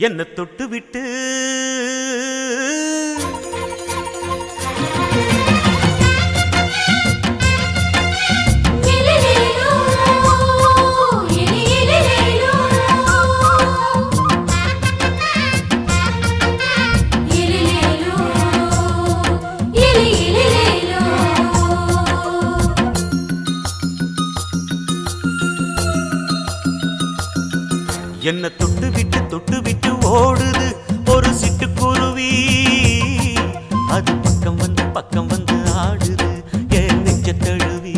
என்ன தொட்டு விட்டு என்ன தொட்டு விட்டு ஓடுது ஒரு சிட்டுக்குருவி. அது பக்கம் வந்து ஆடுது என் நெஞ்ச தழுவி.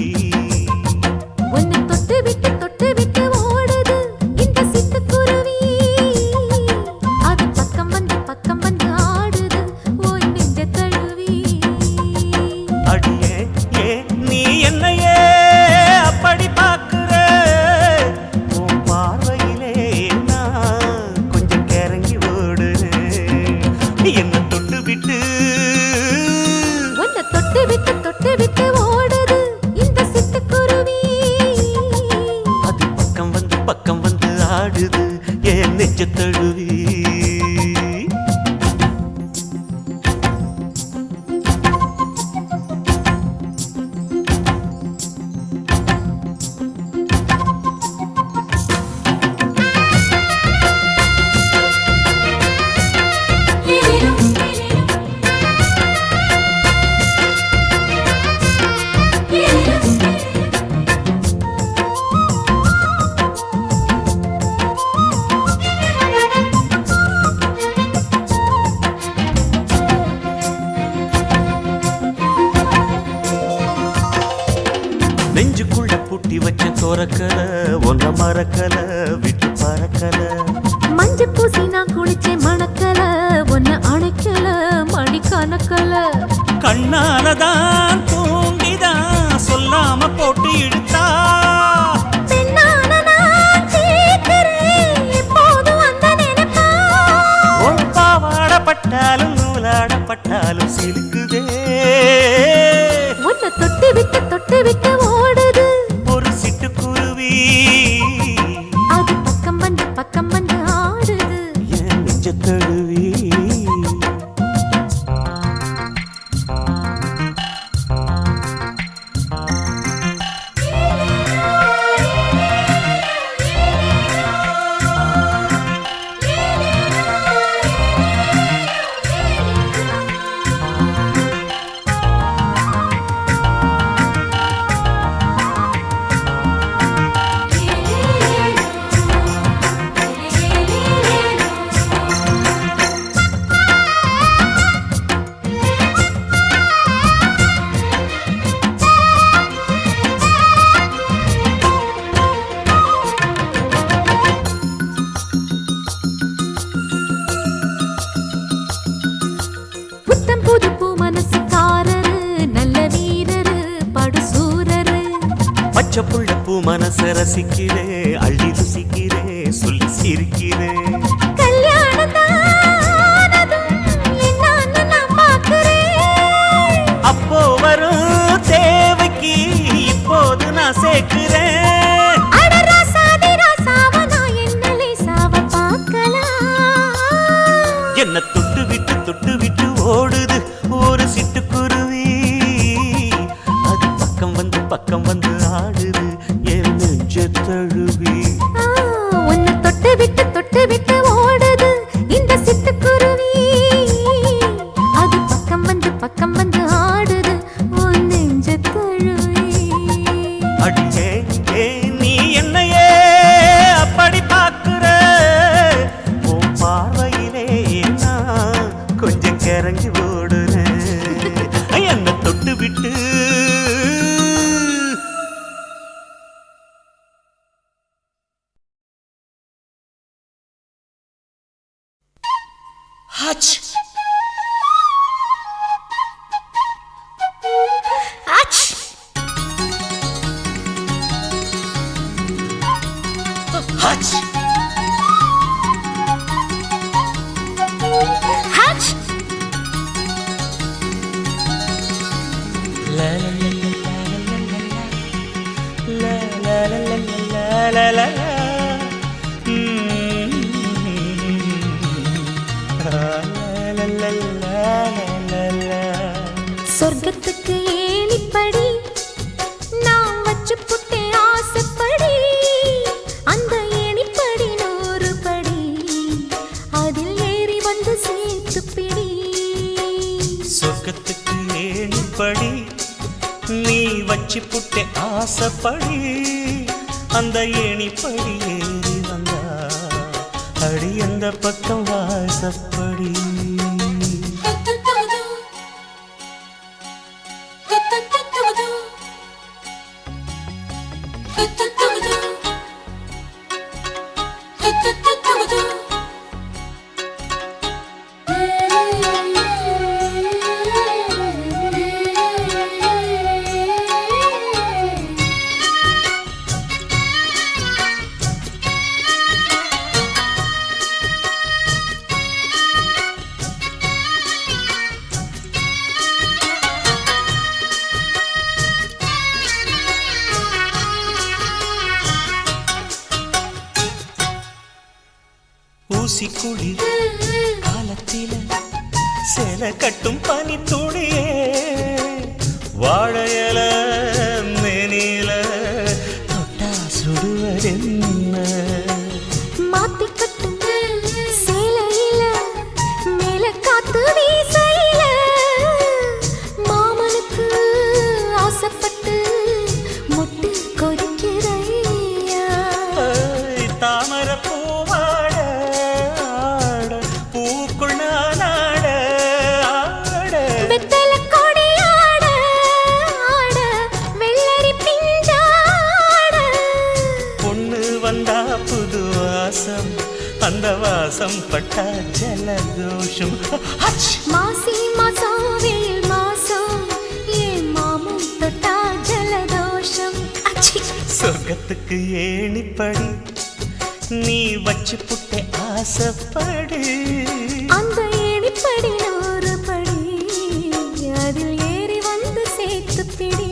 உன்னை தொட்டு விட்டு ஓடுது இந்த சிட்டுக்குருவி. அது பக்கம் வந்து ஆடுது உன் நெஞ்ச தழுவி. அடியே ஏன் நீ என்னையே அப்படி பார்க்கிற? உன் பார்வையிலே நான் கொஞ்சம் கிறங்கி ஓடுறேன். என்ன தொட்டு விட்டு உன்னை தொட்டு விட்டு ஓடுது இந்த சிட்டுக்குருவி. அது பக்கம் வந்து ஆடுது என் நெஞ்ச தழுவி. நெஞ்சுக்குள்ள பூட்டி வச்ச தோரக்கல ஒன்ன மறக்கல விட்டு பறக்கல. மஞ்ச பூசி நான் குளிச்சேன் மணக்கல உன்னை அணைக்கல மணி கணக்கல. கண்ணாலதான் தூங்கிதான் சொல்லாம போட்டு இழுத்தா. பெண்ணான நான் கேட்கிறேன் எப்போதும் அந்த நினைப்பா. உன் பாவாடப்பட்டாலும் நூலாடப்பட்டாலும் சிலுக்குதே. உன்னை தொட்டு விட்டு ஓடுது ஒரு சிட்டுக்குருவி. அது பக்கம் வந்து ஆடுது என் நெஞ்ச தழுவி. புத்தம் புது பூ மனசுக்காரரு நல்ல வீரரு படுசூரரு. பச்சை புள்ள பூ மனச ரசிக்கிறே அள்ளி ருசிக்கிறே சொல்லி சிரிக்கிறே. கல்யாணம் தானதும் என்னான்னு நான் பார்க்கிறேன். அப்போ வரும் தேவைக்கு இப்போது நான் சேர்க்கிறேன். அட ராசாதி ராசாவ நான் என்ன லேசாவ பார்க்கலாம். என்ன தொட்டு விட்டு ஓடுது ஒரு சிட்டுக்குருவி. அது பக்கம் வந்து ஆடுது என் நெஞ்ச தழுவி. உன்னை தொட்டு விட்டு ஓடுது இந்த சிட்டுக்குருவி. அது பக்கம் வந்து ஆடுது உன் நெஞ்ச தழுவி. அடியே ஏன் நீ என்னையே அப்படி பார்க்கிற? உன் பார்வையிலே நான் கொஞ்சம் கிறங்கி ஓடுறேன். என்ன தொட்டு விட்டு Hutch. Hutch. Hutch. Hutch. la la la la la la la la la. சொர்க்கத்துக்கு ஏணிப்படி நான் வச்சு புட்டே ஆசைப்படி அந்த ஏணிப்படி 100 படி அதில் ஏறி வந்து சேர்த்து பிடி சொர்க்கத்துக்கு ஏணிப்படி நீ வச்சு புட்டே ஆசைப்படி அந்த ஏணிப்படி ஏறி வந்தா அடி அந்த பக்கம் வாசப்படி ஊசி குளிர் காலத்தில சேல கட்டும் பனி துணியே வாழையல மேனில தொட்டா சுடுவதென்ன மாத்தி கட்டும் சேலையில மேல காத்து வீசையில மாமனுக்கு ஆசைப்பட்டு முட்டு கொதிக்கிறையா தாமர அந்த வாசம் பட்டா ஜலதோஷம் மாசி மாசம் வெயில் மாசம் ஏன் மாமும் தொட்டா ஜலதோஷம் சொர்க்கத்துக்கு ஏணிப்படி நீ வச்சு புட்டே ஆசைப்படி அந்த ஏணிப்படி 100 படி அதில் ஏறி வந்து சேர்த்து பிடி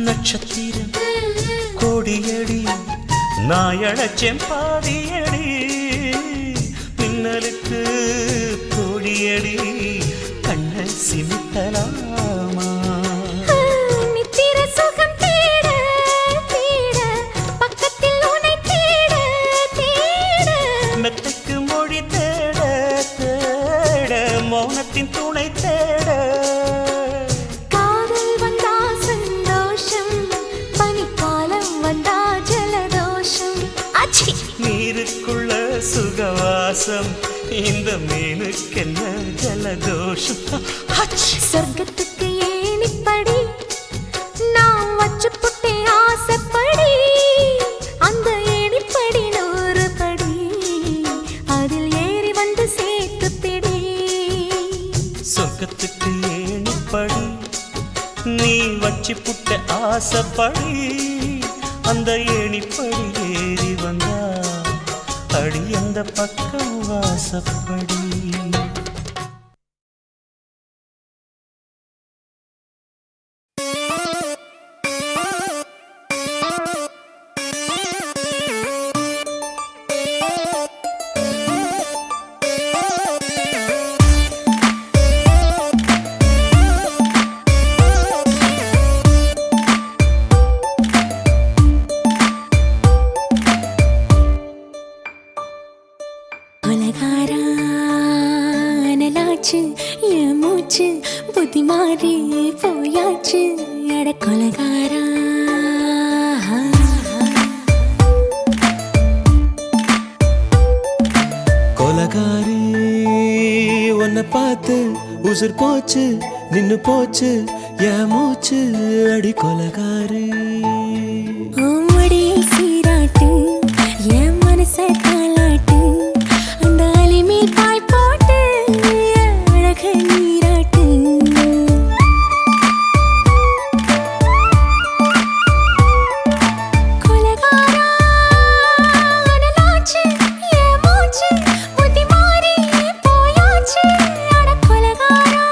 நட்சத்திரம் கோடியடி நாயழச்சேன் பாதியடி மின்னலுக்கு கோடியடி கண்ண சிமித்தலாமா நித்திர சுகம் தேட தேட பக்கத்தில் உன்னை தேட தேட மெத்தைக்கு மொழி தேட தேட மௌனத்தின் துணை தேட நீருக்குள்ள சுகவாசம் இந்த மீனுக்கென்ன ஜலதோஷம் சொர்க்கத்துக்கு ஏணிப்படி நான் வச்சு புட்டே ஆசைப்படி அந்த ஏணிப்படி 100 படி அதில் ஏறி வந்து சேர்த்து பிடி சொர்க்கத்துக்கு ஏணிப்படி நீ வச்சு புட்டே ஆசைப்படி அந்த ஏணிப்படி ஏறி வந்தா அடி அந்த பக்கம் வாசப்படி என் மூச்சு புத்தி மாறி போயாச்சு எட கொலகாரா உன்னை பார்த்து உசுர் போச்சு நின்னு போச்சு என் மூச்சு அடி கொலகாரி ஆமடியை சீராட்டு என் மனச தாளாட்டு அந்த அலிமேல் பாய் போட்டு அழக நீராட்டு கொலகாரா அனலாச்சு என் மூச்சு புத்தி மாறி போயாச்சு அட கொலகாரா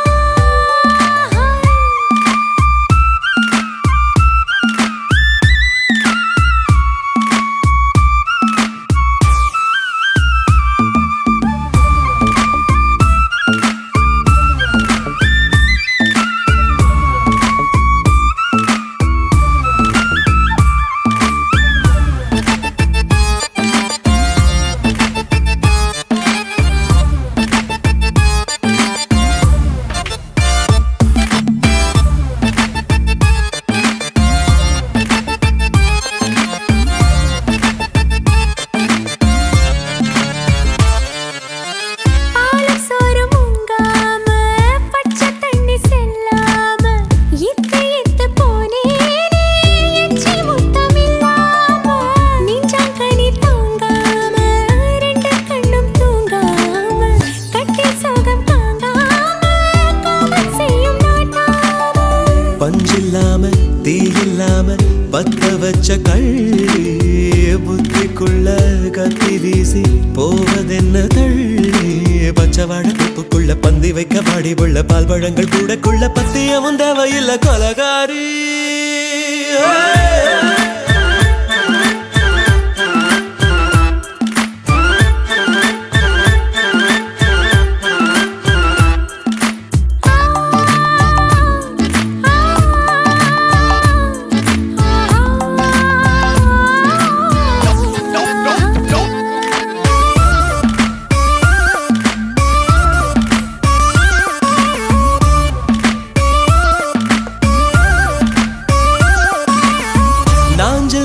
பஞ்சில்லாம தீ இல்லாம பத்த வச்ச கள்ளி புத்திக்குள்ள கத்தி வீசி போவதென்ன தள்ளி பச்சவாட தொப்புக்குள்ள பந்தி வைக்க பாடி உள்ள பால் பழங்கள் கூடக்குள்ள பத்தியமும் தேவையில்ல கொலகாரி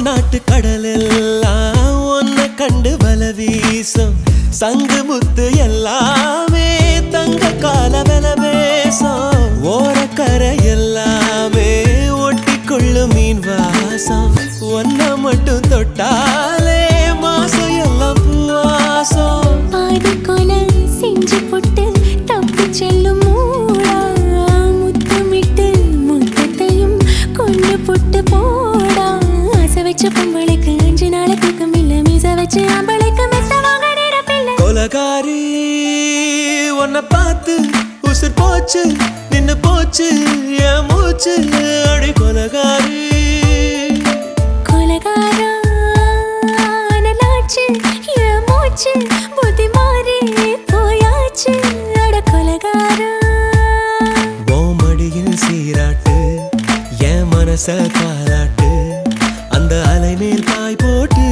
நாட்டு கடலெல்லாம் ஒன்ன கண்டு வல வீசும் சங்கு முத்து எல்லாமே தங்க கால வெல பேசும் ஓரக்கரை எல்லாமே ஒட்டிக்கொள்ளும் மீன் வாசம் ஒன்ன மட்டும் தொட்டாலே மாசம் எல்லாம் பூவாசம் பாதி கொலை செஞ்சு போட்டு தப்பி செல்லும் மூடா முத்தமிட்டு முத்தத்தையும் கொண்டு போட்டு போடா வச்ச பொம்பளைக்கு 5 நாள் தூக்கம் இல்ல மீச வச்சு ஆம்பளைக்கு மெத்த வாங்க நேரப்பில்லை கொலகாரி உன்னை பார்த்து உசுர் போச்சு நின்னு போச்சு என் மூச்சு அடி கொலகாரி கொலகாரா அனலாச்சு என் மூச்சு புத்தி மாறி போயாச்சு அட கொலகாரா மடியில் சீராட்டு என் மனச தாளாட்டு அந்த அலை மேல் பாய் போட்டு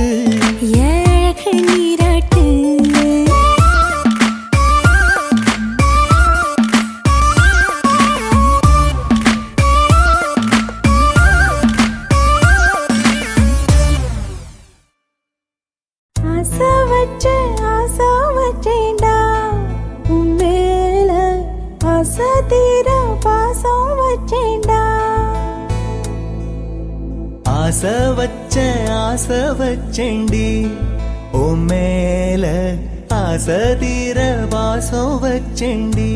அழக நீராட்டு ஆசை வச்சேண்டா உன் மேல ஆசை தீர பாசம் வச்சேண்டா ஆசை வச்சேண்டி ஓ மேல ஆசை தீர வாசம் வச்சேண்டி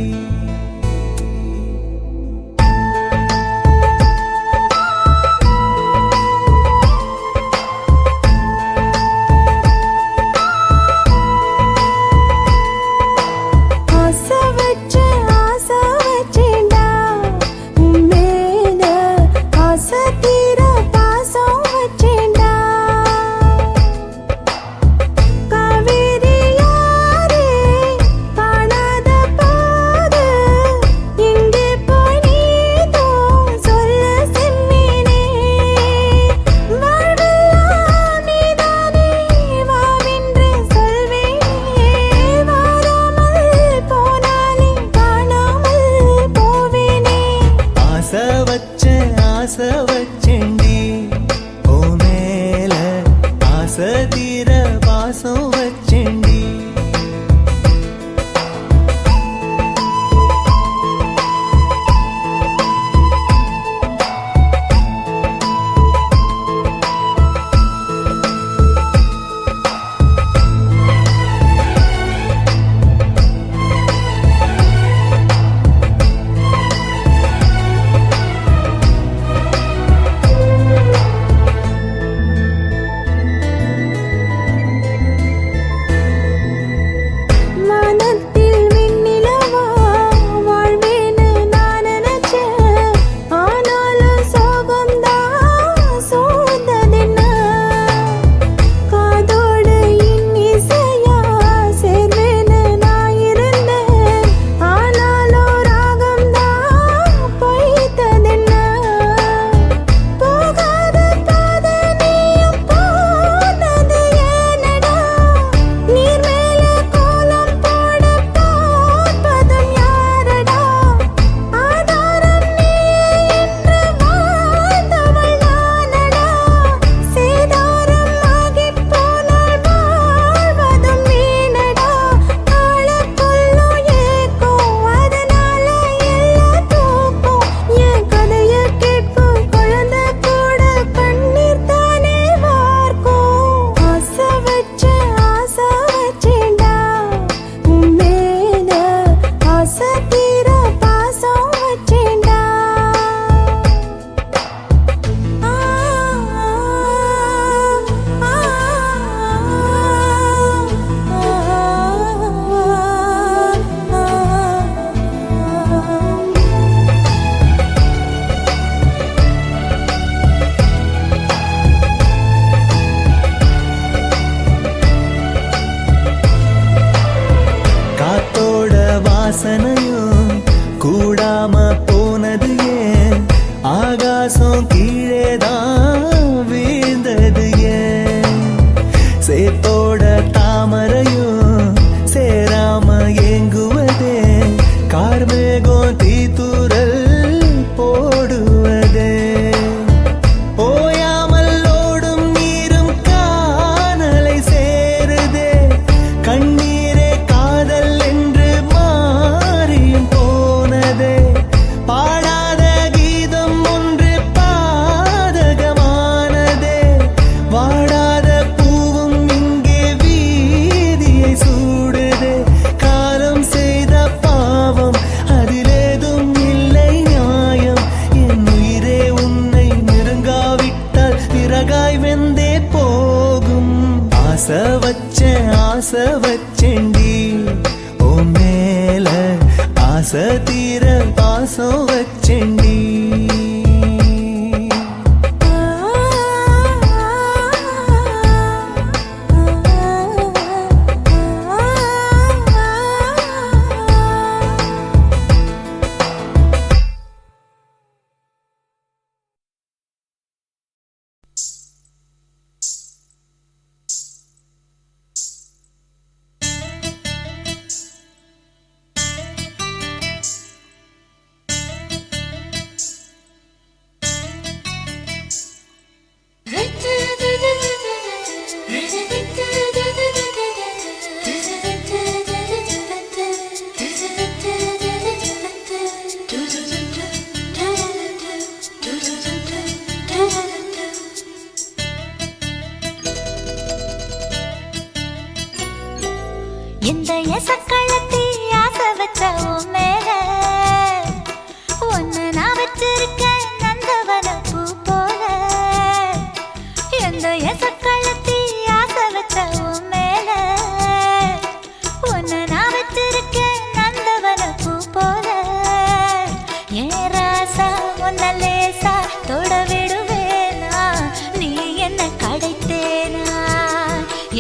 ஆசை வச்சேண்டி ஓ மேல ஆசை தீர பாசம் வச்சேண்டி இந்த எசக்களத்தி ஆசை வச்ச உன் மேல ஒன்னு நான் வச்சிருக்கேன் நந்தவன பூ போல. இந்த எசக்களத்தி ஆசை வச்ச உன் மேல ஒன்னு நான் வச்சிருக்கேன் நந்தவன பூ போல. ஏன் ராசா உன்ன லேசா தொட விடுவேனா நீ என்ன கடைத்தேனா.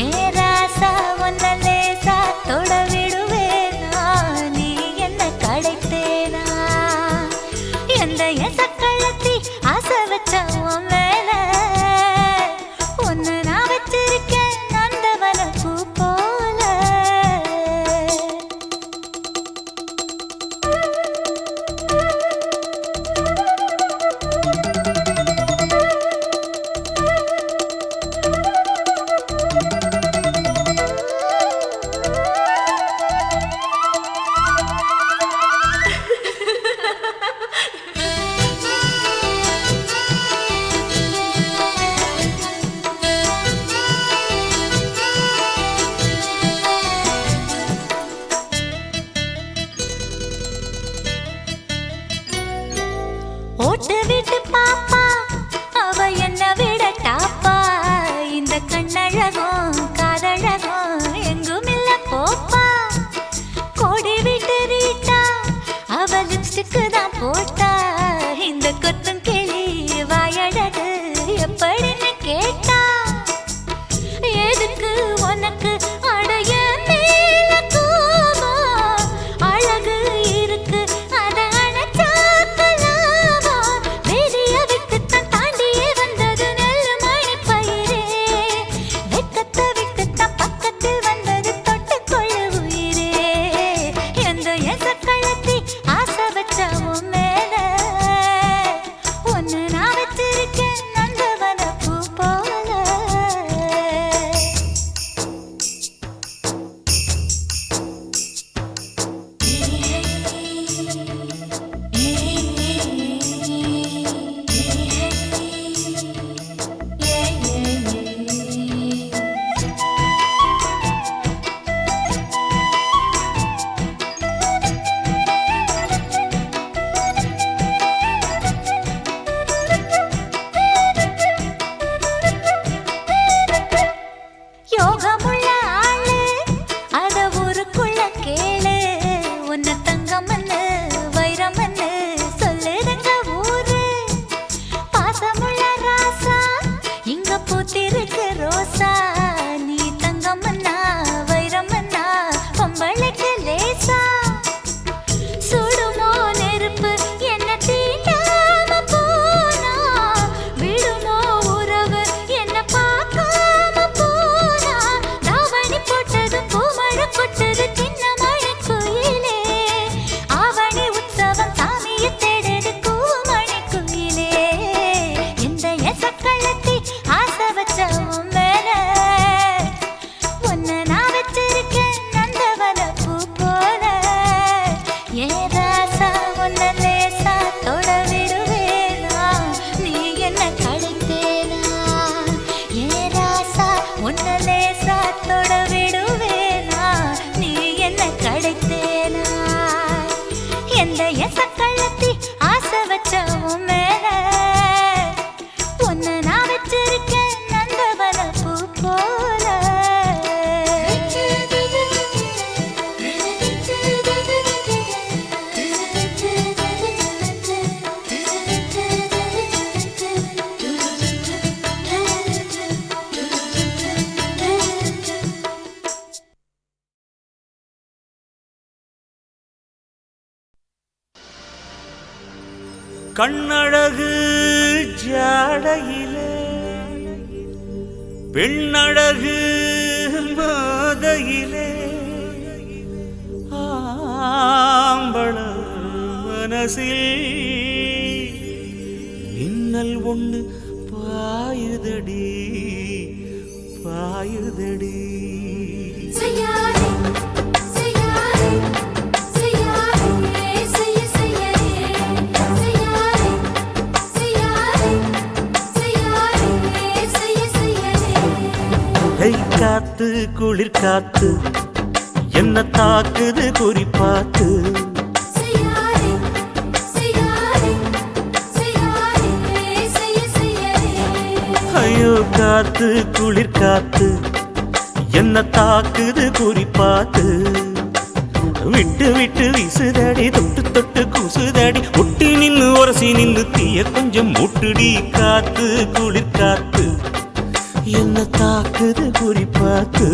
ஏன் ராசா உன்ன லேசா தொட விடுவேனா நீ என்ன கடைத்தேனா. எந்த எசக்களத்தி ஆசை வச்ச உன் மேல ஒன்னு நான் வச்சிருக்கேன் நந்தவன பூ போல. ஓட்டு விட்டு பாப்பா அவ என்ன விட டாப்பா. இந்த கண்ணழகும் காதழகும் எங்கும் இல்ல போப்பா. கோடி விட்டு ரீட்டா அவ லிப்ஸ்டிக்கு தான் போட்டா. இந்த கொத்தும் கிளி வாயழகு எப்படின்னு கேட்டா. எதுக்கு உனக்கு அடைய மேல கோபம் அழகு இருக்கு அத அணைச்சாக்கலாமா. வெறிய விட்டுத்தான் தாண்டியே வந்தது நெல்லு மணி பயிரே. வெக்கத்தை விட்டுத்தான் பக்கத்தில் வந்தது தொட்டுக்கொள்ள உயிரே. எந்த எசக்களத்தி ஆசை வச்ச உன் மேல ஒன்னு நான் வச்சிருக்கேன் நந்தவன பூ போல. யோகமுள்ள ஆளு அத ஊருக்குள்ள கேளு. உன்ன தங்கமன்னு வைரமன்னு சொல்லுதுங்க ஊரு. பாசமுள்ள ராசா இங்க பூத்திருக்கு ரோசா. நீ தங்கமன்னா வைரமன்னா பொம்பளைக்கு லேசா. சுடுமோ நெருப்பு என்ன தீண்டாம போனா. விடுமோ உறவு என்ன பார்க்காம போனா. தாவணி போட்டதும் பூமழை கொட்டது சின்ன மழை குயிலே. ஆவணி உற்சவம் சாமியை தேடுது கூமணி குயிலே. இந்த எசக்களத்தி ஆசை வச்ச உன் மேல ஒன்னு நான் வச்சிருக்கேன் நந்தவன பூ போல. ஏன் ராசா உன்ன லேசா தொட விடுவேனா நீ என்ன கடைத்தேனா. ஏன் ராசா உன்ன லேசா தொட விடுவேனா நீ என்ன கடைத்தேனா. எந்த எசக்களத்தி ஆசை வச்ச உன் மேல ஒன்னு நான் வச்சிருக்கேன் நந்தவன பூ போல. கண்ணழகு ஜாடையிலே பெண்ணழகு மாதையிலே ஆம்பள மனசில் மின்னல் ஒண்ணு பாயுதடி பாயுதடி. காத்து குளிர் காத்து என்ன தாக்குது குறிப்பாத்து. ஐயோ காத்து குளிர் காத்து என்ன தாக்குது குறிப்பாத்து. விட்டு விட்டு வீசுதடி தொட்டு தொட்டு கூசுதடி ஒட்டி நின்னு உரசி நின்னு தீய கொஞ்சம் முட்டுடி. காத்து குளிர் காத்து என்ன தாக்குது குறிப்பாத்து.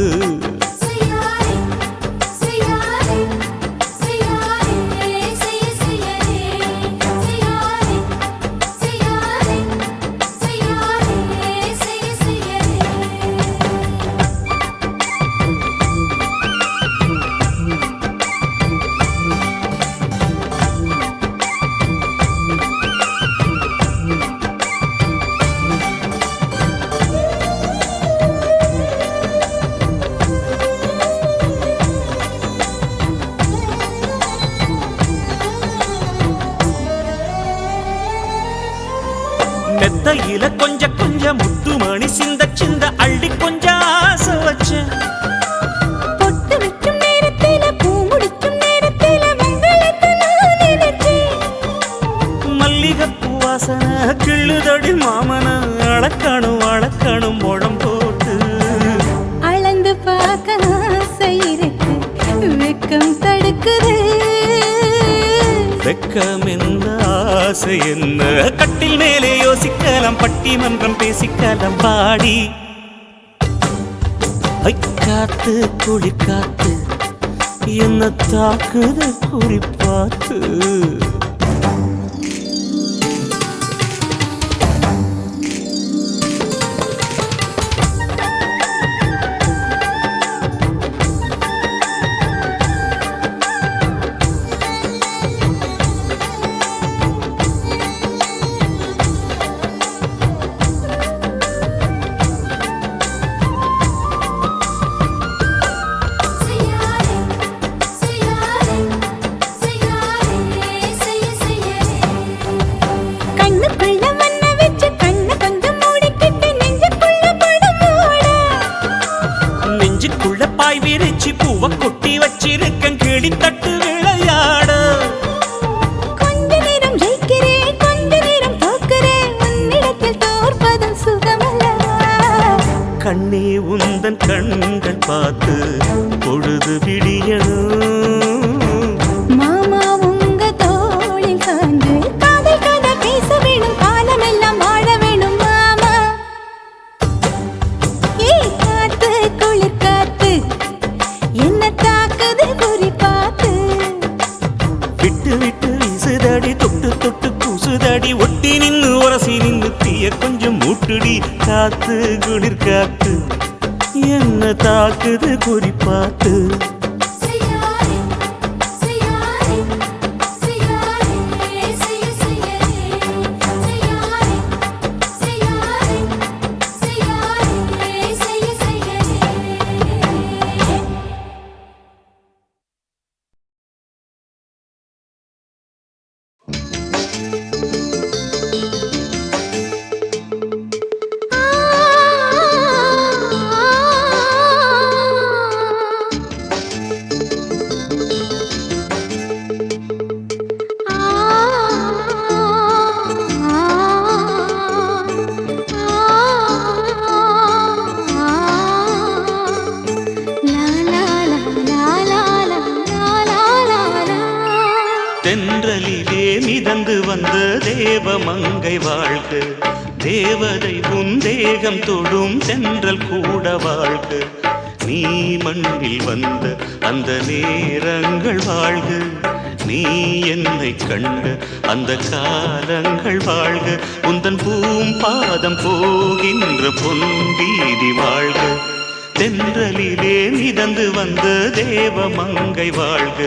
மெத்தையில கொஞ்ச கொஞ்ச முத்துமணி சிந்த சிந்த அள்ளி கொஞ்சம் ஆசை வச்ச. பொட்டு வைக்கும் நேரத்தில பூ முடிக்கும் நேரத்தில மங்களத்தை நான் நினைச்சேன். மல்லிகைப்பூ வாசனை கிள்ளுதடி மாமன அளக்கணும் அளக்கணும் முழம் போட்டு. அளந்து பார்க்க ஆசை இருக்கு வெக்கம் தடுக்குது. வெக்கம் என்ன ஆசை என்ன கட்டில் மேலே யோசிக்கலாம் பட்டிமன்றம் பேசிக்கலாம் பாடி. காத்து குளிர் காத்து என்ன தாக்குது குறிப்பாத்து. பாய் விரிச்சி பூவ கொட்டி வச்சிருக்கேன் கிளி தட்டு விளையாட. கொஞ்ச நேரம் ஜெயிக்கிறேன் கொஞ்ச நேரம் தோக்கிறேன் உன்னிடத்தில் தோற்பதும் சுகமல்லவா. கண்ணே உந்தன் கண்கள் பார்த்து பொழுது விடியணும். மாமா உங்க தோளில் சார்ந்து காதல் கதை பேச வேணும் காலமெல்லாம் வாழ வேணும் மாமா. காத்து குளிர் காத்து என்ன தாக்குது குறிப்பாத்து. விட்டு விட்டு வீசுதடி தொட்டு தொட்டு கூசுதடி ஒட்டி நின்னு உரசி நின்னு தீய கொஞ்சம் மூட்டுடி. காத்து குளிர் காத்து என்ன தாக்குது குறிப்பாத்து. தென்றலிலே மிதந்து வந்த தேவமங்கை வாழ்க. தேவதை உன் தேகம் தொடும் தென்றல் கூட வாழ்க. நீ மண்ணில் வந்த அந்த நேரங்கள் வாழ்க. நீ என்னை கண்ட அந்த காலங்கள் வாழ்க உந்தன் பூம்பாதம் போகின்ற பொன் வீதி வாழ்க தென்றலிலே மிதந்து வந்த தேவமங்கை வாழ்க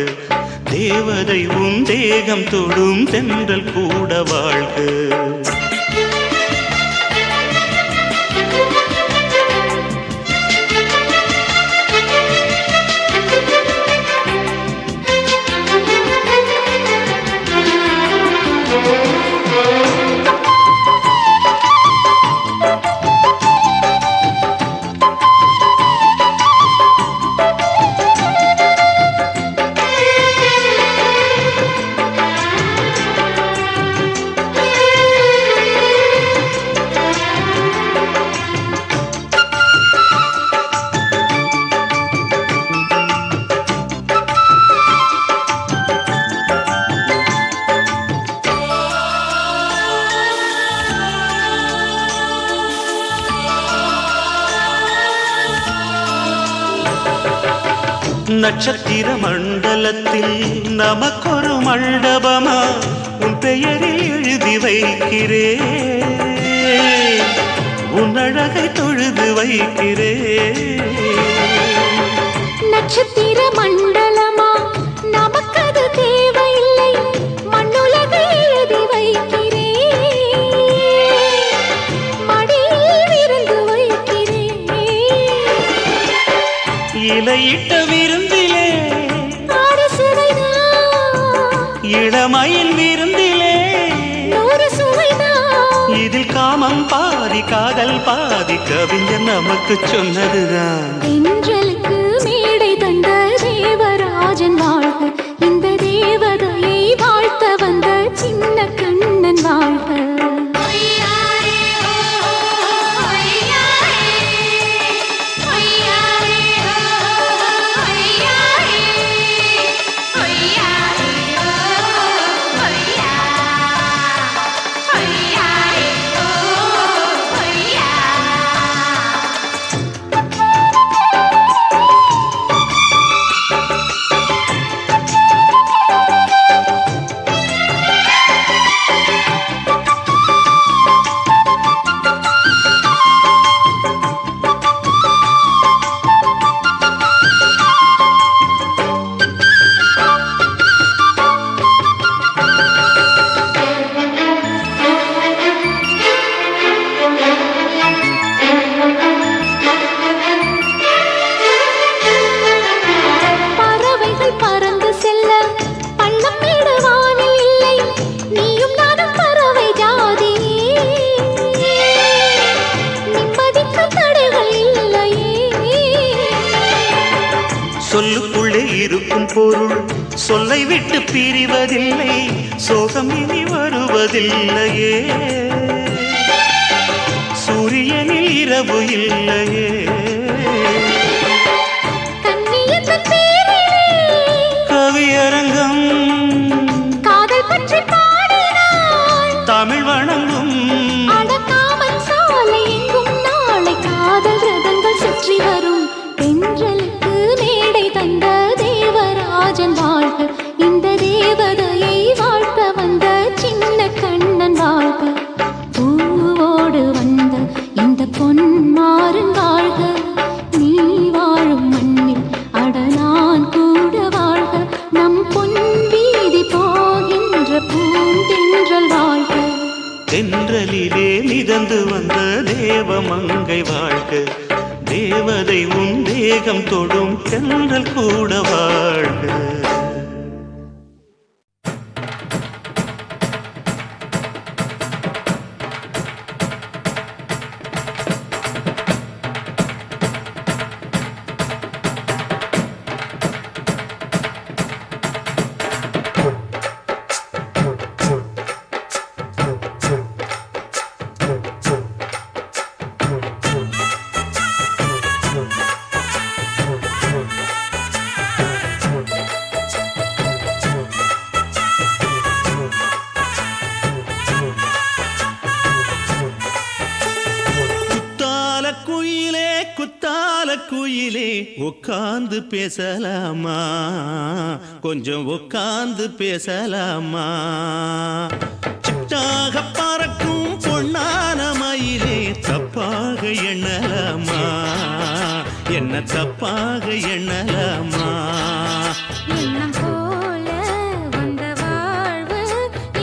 தேவதை உன் தேகம் தொடும் தென்றல் கூட வாழ்க நட்சத்திர மண்டலத்தில் நமக்கொரு மண்டபமா உன் பெயரில் எழுதி வைக்கிறேன் உன் அழகை தொழுது வைக்கிறேன் நட்சத்திர மண்டலமா நமக்கது தேவையில்லை மண்ணுலகை எழுதி வைக்கிறேன் மடியில் விருந்து வைக்கிறேன் இலையிட்ட விருந்திலே இளமையில் விருந்திலே இதில் காமம் பாதி காதல் பாதி கவிஞர் நமக்கு சொன்னதுதான் தென்றலுக்கு மேடை தந்த தேவராஜன் வாழ்க இந்த தேவதையை வாழ்த்த வந்த சின்ன கண்ணன் வாழ்க சொல்லுக்குள்ளே இருக்கும் பொருள் சொல்லை விட்டு பிரிவதில்லை சோகம் இனி வருவதில்லையே சூரியனில் இரவு இல்லையே கவியரங்கம் காதல் பற்றி பாடினாள் தமிழ் வணங்கும் அடக்காமல் சாலை எங்கும் நாளை காதல் ரதங்கள் சுற்றி வரும் தென்றலுக்கு மேடை தந்த தேவராஜன் வாழ்க இந்த தேவதையை வாழ்த்த வந்த சின்ன கண்ணன் வாழ்க பூவோடு வந்த இந்த பொன்மாறன் வாழ்க நீ வாழும் மண்ணில் அடனான் கூட வாழ்க நம் பொன் வீதி போகின்ற பூந்தென்றல் வாழ்க தென்றலிலே மிதந்து வந்த தேவமங்கை வாழ்க தேவதை உன் தேகம் தொடும் தென்றல் கூட வாழ்க குயிலே உட்கார்ந்து பேசலாமா கொஞ்சம் உட்கார்ந்து பேசலாமா சிட்டாக பறக்கும் பொன்னான மயிலே தப்பாக எண்ணலாமா என்ன தப்பாக எண்ணலாமா எண்ணம் போல வந்த வாழ்வு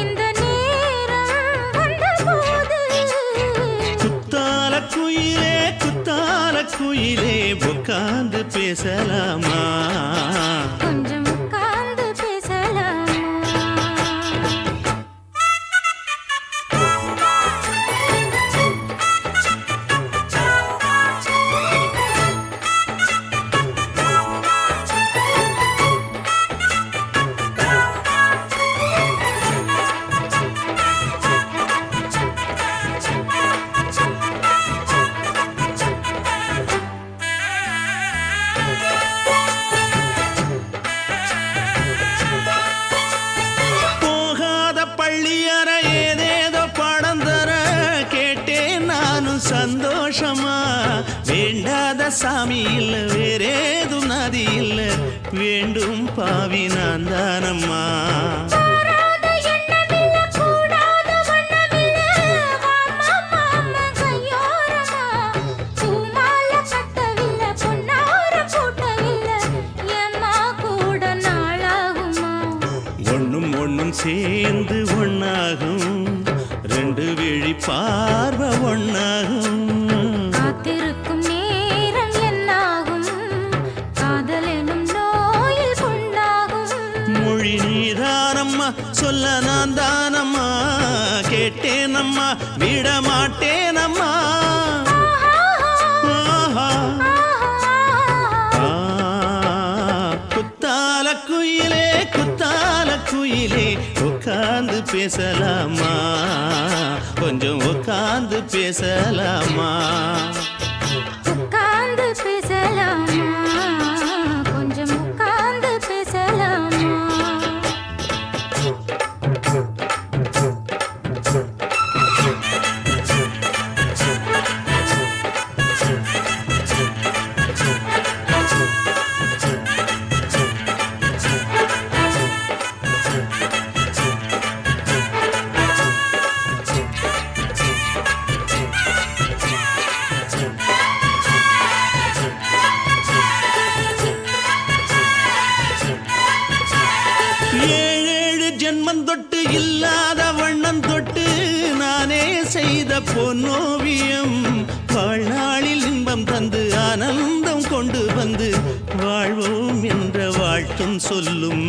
இந்த நேரம் வந்தபோது குத்தால குயிலே உட்கார்ந்து பேசலாமா கொஞ்சம் உட்கார்ந்து பேசலாமா சந்தோஷமா வேண்டாத சாமி இல்ல வேறேது நதி இல்ல வேண்டும் பாவி நான் தானம்மா ஒண்ணும் ஒண்ணும் சேர்ந்து ஒண்ணாகும் ரெண்டு விழி பார்வை ஒண்ணாகும் காத்திருக்கும் நேரம் என்னாகும் காதல் எனும் நோயில் புண்ணாகும் மொழி நீதானம்மா சொல்ல நான் தானம்மா கேட்டேனம்மா விட மாட்டேனம்மா குத்தால குயிலே உட்கார்ந்து பேசலாமா கொஞ்சம் உட்கார்ந்து பேசலாமா உட்கார்ந்து பேசலாமா கொஞ்சம் உட்கார்ந்து பேசலாமா ஏழேழு ஜென்மம் தொட்டு இல்லாத வண்ணம் தொட்டு நானே செய்த பொன்னோவியம் வாழ்நாளில் இன்பம் தந்து ஆனந்தம் கொண்டு வந்து வாழ்வோம் என்ற வாழ்த்தும் சொல்லும்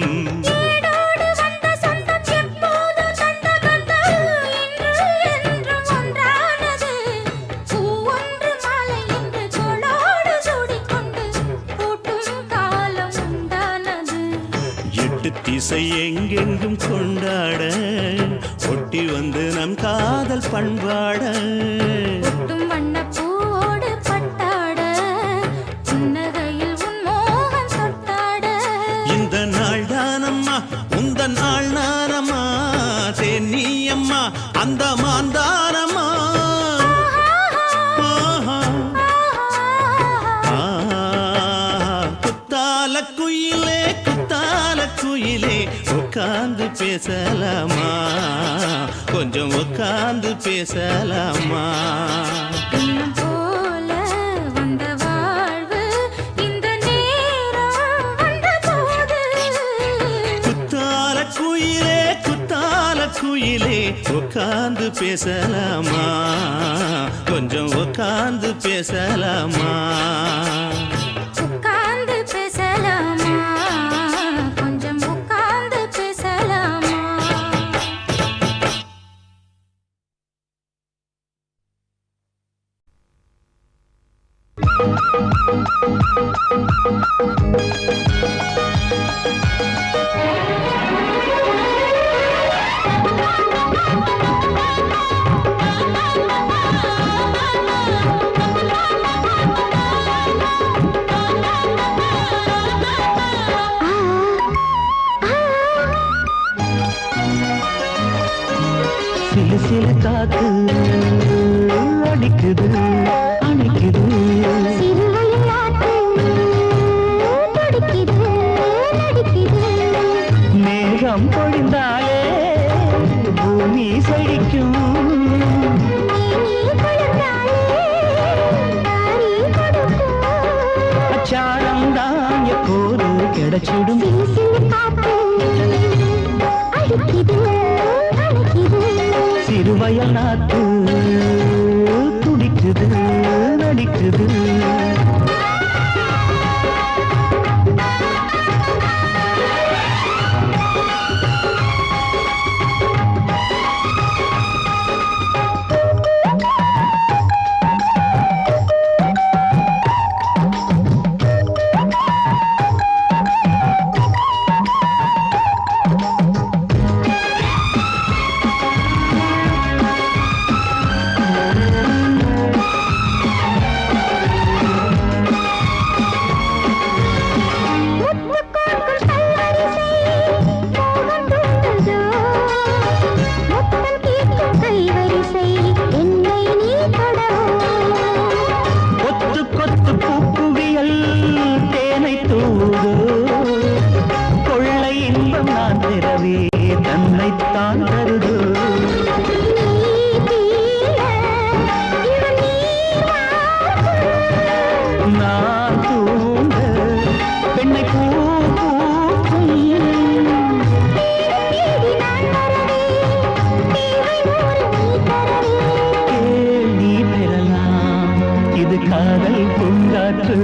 திசை எங்கெங்கும் கொண்டாட ஒட்டி வந்து நம் காதல் பண்பாட வண்ணப்பூவோடு பட்டாட புன்னகையில் உன் மோகம் தொட்டாட இந்த நாள் தானம்மா உந்த நாள் நானம்மா தென்னியம்மா அந்த மாந்தானம்மா குயிலே உட்கார்ந்து பேசலாமா கொஞ்சம் உட்கார்ந்து பேசலாமா எண்ணம் போல வந்த வாழ்வு இந்த நேரம் வந்தபோது குத்தால குயிலே உட்கார்ந்து பேசலாமா கொஞ்சம் உட்கார்ந்து பேசலாமா உட்கார்ந்து பேசலாமா கொஞ்சம் உட்கார்ந்து பேசலாமா சிலு காத்து அடிக்குது அணைக்குது சிறுவையில் சாரம்தான் எப்போது கிடைச்சிடும் சிறுவயல் நாத்து துடிக்குது நடிக்குது தன்னைத்தான் தருது நான் தூங்க பெண்ணை பூ பூக்கும் கேள்வி பெறலாம் இது காதல் பூங்காற்று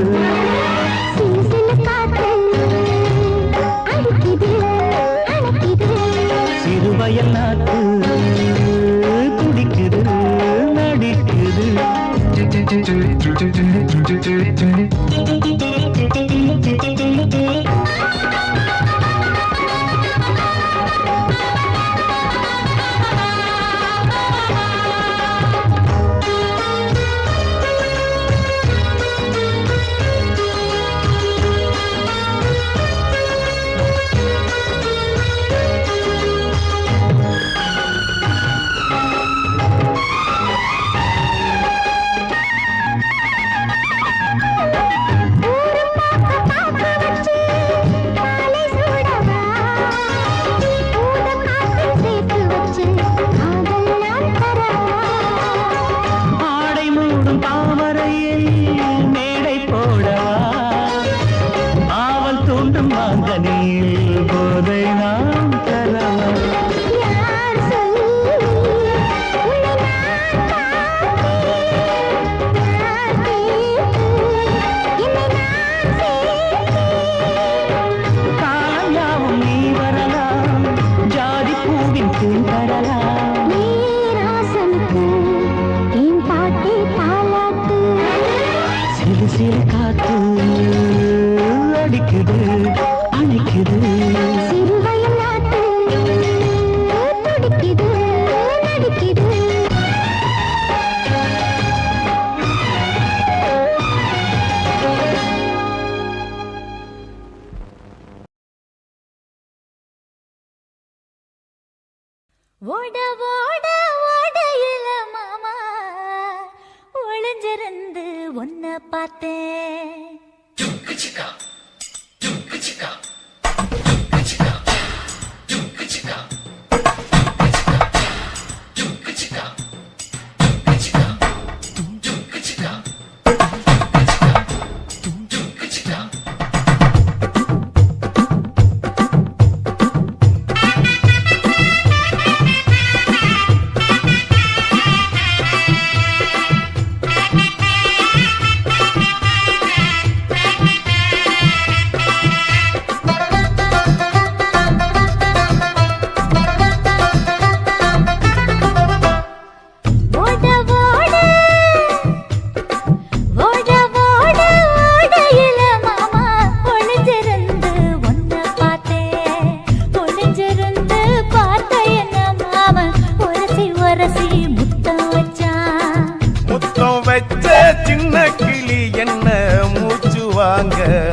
சிறுவயல் நாட்டு துடிக்குது நடிக்குது போதை நாம் தரலாம் காயாவும் நீ வரலாம் ஜாதி பூவின் தேன் தரலாம் சிறு சிறு காத்து அடிக்குது அணைக்குது சிறுவயல் நாட்டு துடிக்குது நடிக்குது ஓட ஓட ஓடையில மாமா ஒளிஞ்சிருந்து ஒன்ன பார்த்தேன்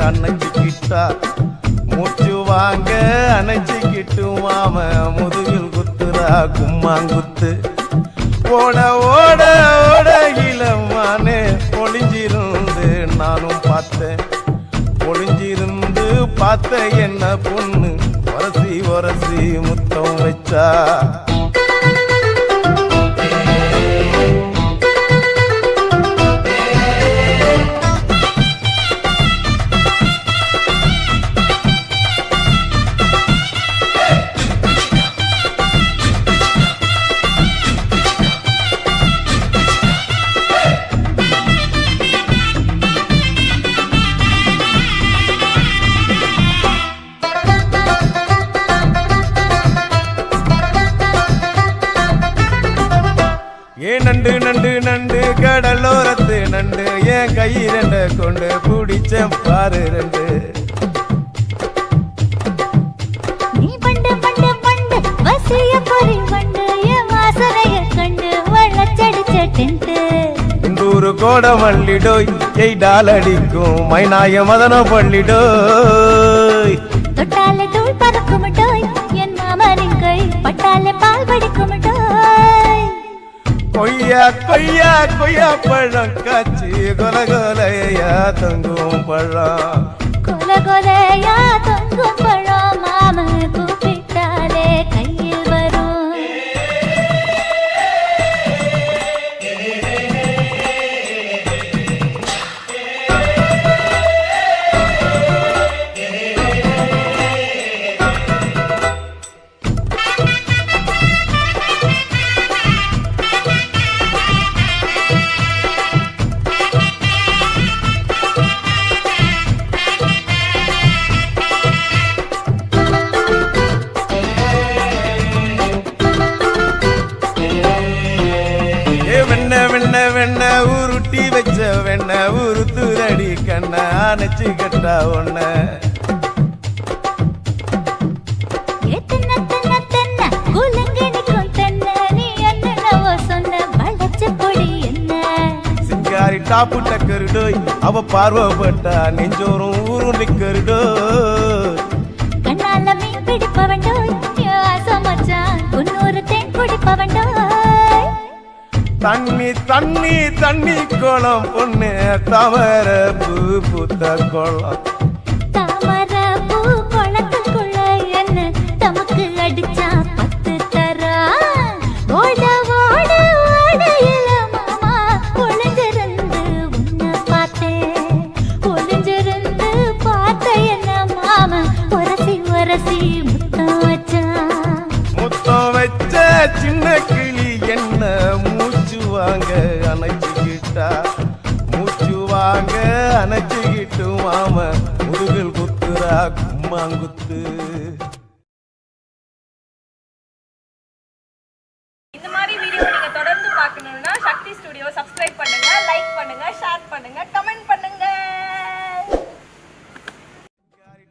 அணைச்சிக்கிட்டா மூச்சு வாங்க அணைச்சிக்கிட்டு மாம முதுகில் குத்துறா கும்மாங்குத்து ஓட ஓட ஓட இளமானே ஒளிஞ்சிருந்து நானும் பார்த்தேன் ஒளிஞ்சிருந்து பார்த்த என்ன பொண்ணு ஒரசி ஒரசி முத்தம் வச்சா நண்டு நண்டு நண்டு கடலோரத்து நண்டு என் கை ரெண்ட கொண்டு பிடிச்ச பாரு ரெண்டு நீ பண்டு பண்டு பண்டு வசிய பொறி பண்டு என் வாசனைய கண்டு வள்ளச்சடிச்ச டென்ட் இந்தூரு கோட மல்லிடோய் எய்டால் அடிக்கும் மைனாய மதன பள்ளிடோய் தொட்டாலே தூள் பறக்குமட்டோய் என் மாமனின் கை பட்டாலே பால் படிக்குமட்டோய் கொய்யா கொய்யா கொய்யா பழம் காய்ச்சி கொல கொலையா தங்கும் பழம் கொல கொலையா தொங்கும் பழம் மாம கூப்பிட்டாலே கையில் வரும் வெண்ண உருட்டி வச்ச வெண்ண உருத்துதடி கண்ண அணைச்சு கட்டா ஒன்ன சிங்காரி டாப்பு டக்கருடோய் அவ பார்வப்பட்டா நெஞ்சோறும் ஊரும் நிக்கருடோய் கண்ணால மீன் பிடிப்பவண்டோய் ஆசமச்சான் உன்னொரு தேன் குடிப்பவண்டோய் தண்ணி தண்ணி தண்ணி கோலம் பொண்ணு தாமர பூ பூத்த கோலம் தாமர பூ குளத்துக்குள்ள என்ன தமக்கு அடிச்சா 10 தரா ஓட ஓட ஓடையில மாமா ஒளிஞ்சிருந்து உன்னை பார்த்தேன் ஒளிஞ்சிருந்து பார்த்த என்ன மாமா உரசி உரசி முத்தம் வச்சான் முத்தம் வச்ச சின்ன கிளி என்ன மூச்சு வாங்க அணைச்சுக்கிட்டா மூச்சு வாங்க அணைச்சுக்கிட்டு மாம முதுகில் குத்துரா கும்மாங்குத்து இந்த மாதிரி வீடியோ நீங்க தொடர்ந்து பார்க்கணும்னா சக்தி ஸ்டுடியோ சப்ஸ்கிரைப் பண்ணுங்க, லைக் பண்ணுங்க, ஷேர் பண்ணுங்க, கமெண்ட் பண்ணுங்க.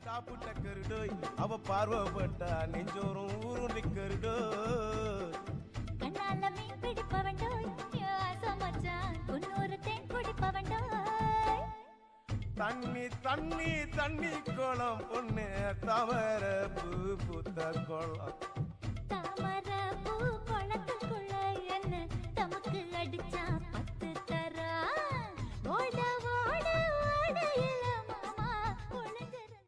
டாப்பு டக்கருடோய் அவ பார்வப்பட்டா நெஞ்சோறும் ஊரும் நிக்கருடோய் கண்ணால மீன் பிடிப்பவண்டோய் ஆசமச்சான் உன்னொரு தேன் குடிப்பவண்டோய் தண்ணி தண்ணி தண்ணி கோலம் பொண்ணு தாமர பூ பூத்த கோலம் தாமர பூ குளத்துக்குள்ள என்ன தமக்கு அடிச்சா 10 தரா ஓட ஓட ஓடையில மாமா ஒளிஞ்சிருந்து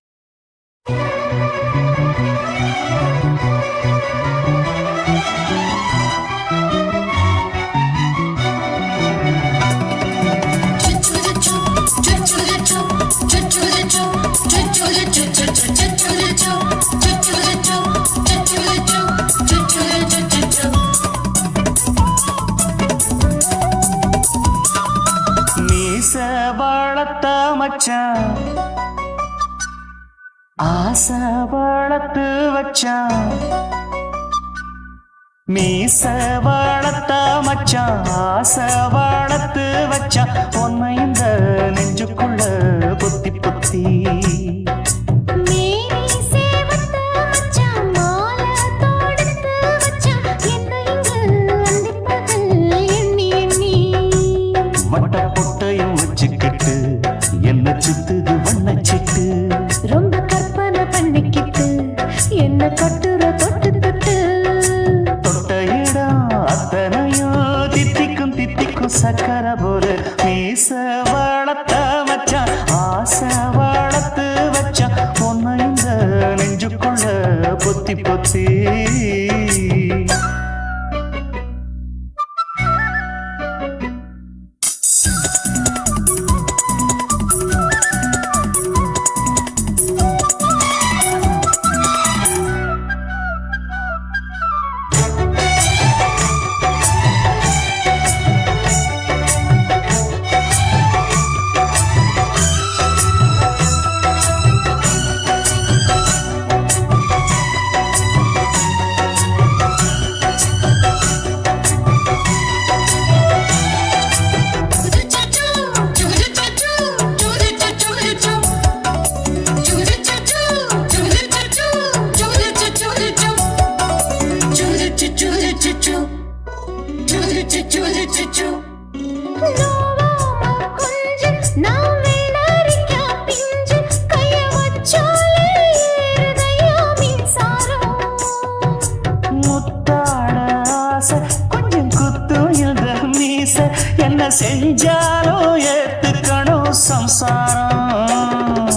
மீச வளர்த்த மச்சான் ஆசை வளர்த்து வச்சான் மீச வளர்த்த மச்சான் ஆசை வளர்த்து வச்சான் உன்னை இந்த நெஞ்சுக்குள்ள பொத்தி பொத்தி மேனி சேவத்த மச்சான் மாலை தொடுத்து வச்சான் என்ன இங்கு அந்திப்பகல் எண்ணி எண்ணி மட்ட பொட்டையும் வச்சுக்கிட்டு என்ன சுத்துது வண்ணச்சிட்டு ரொம்ப கற்பனை பண்ணிக்கிட்டு என்ன கட்டுற தொட்டு தொட்டு தொட்ட இடம் அத்தனையும் தித்திக்கும் தித்திக்கும் சக்கர போல மீச வளர்த்த மச்சான் ஆசை வளர்த்து வச்சான் பொண்ணு இந்த நெஞ்சுக்குள்ள பொத்தி பொத்தி செஞ்சாலும் ஏத்துக்கணும் சம்சாரம்.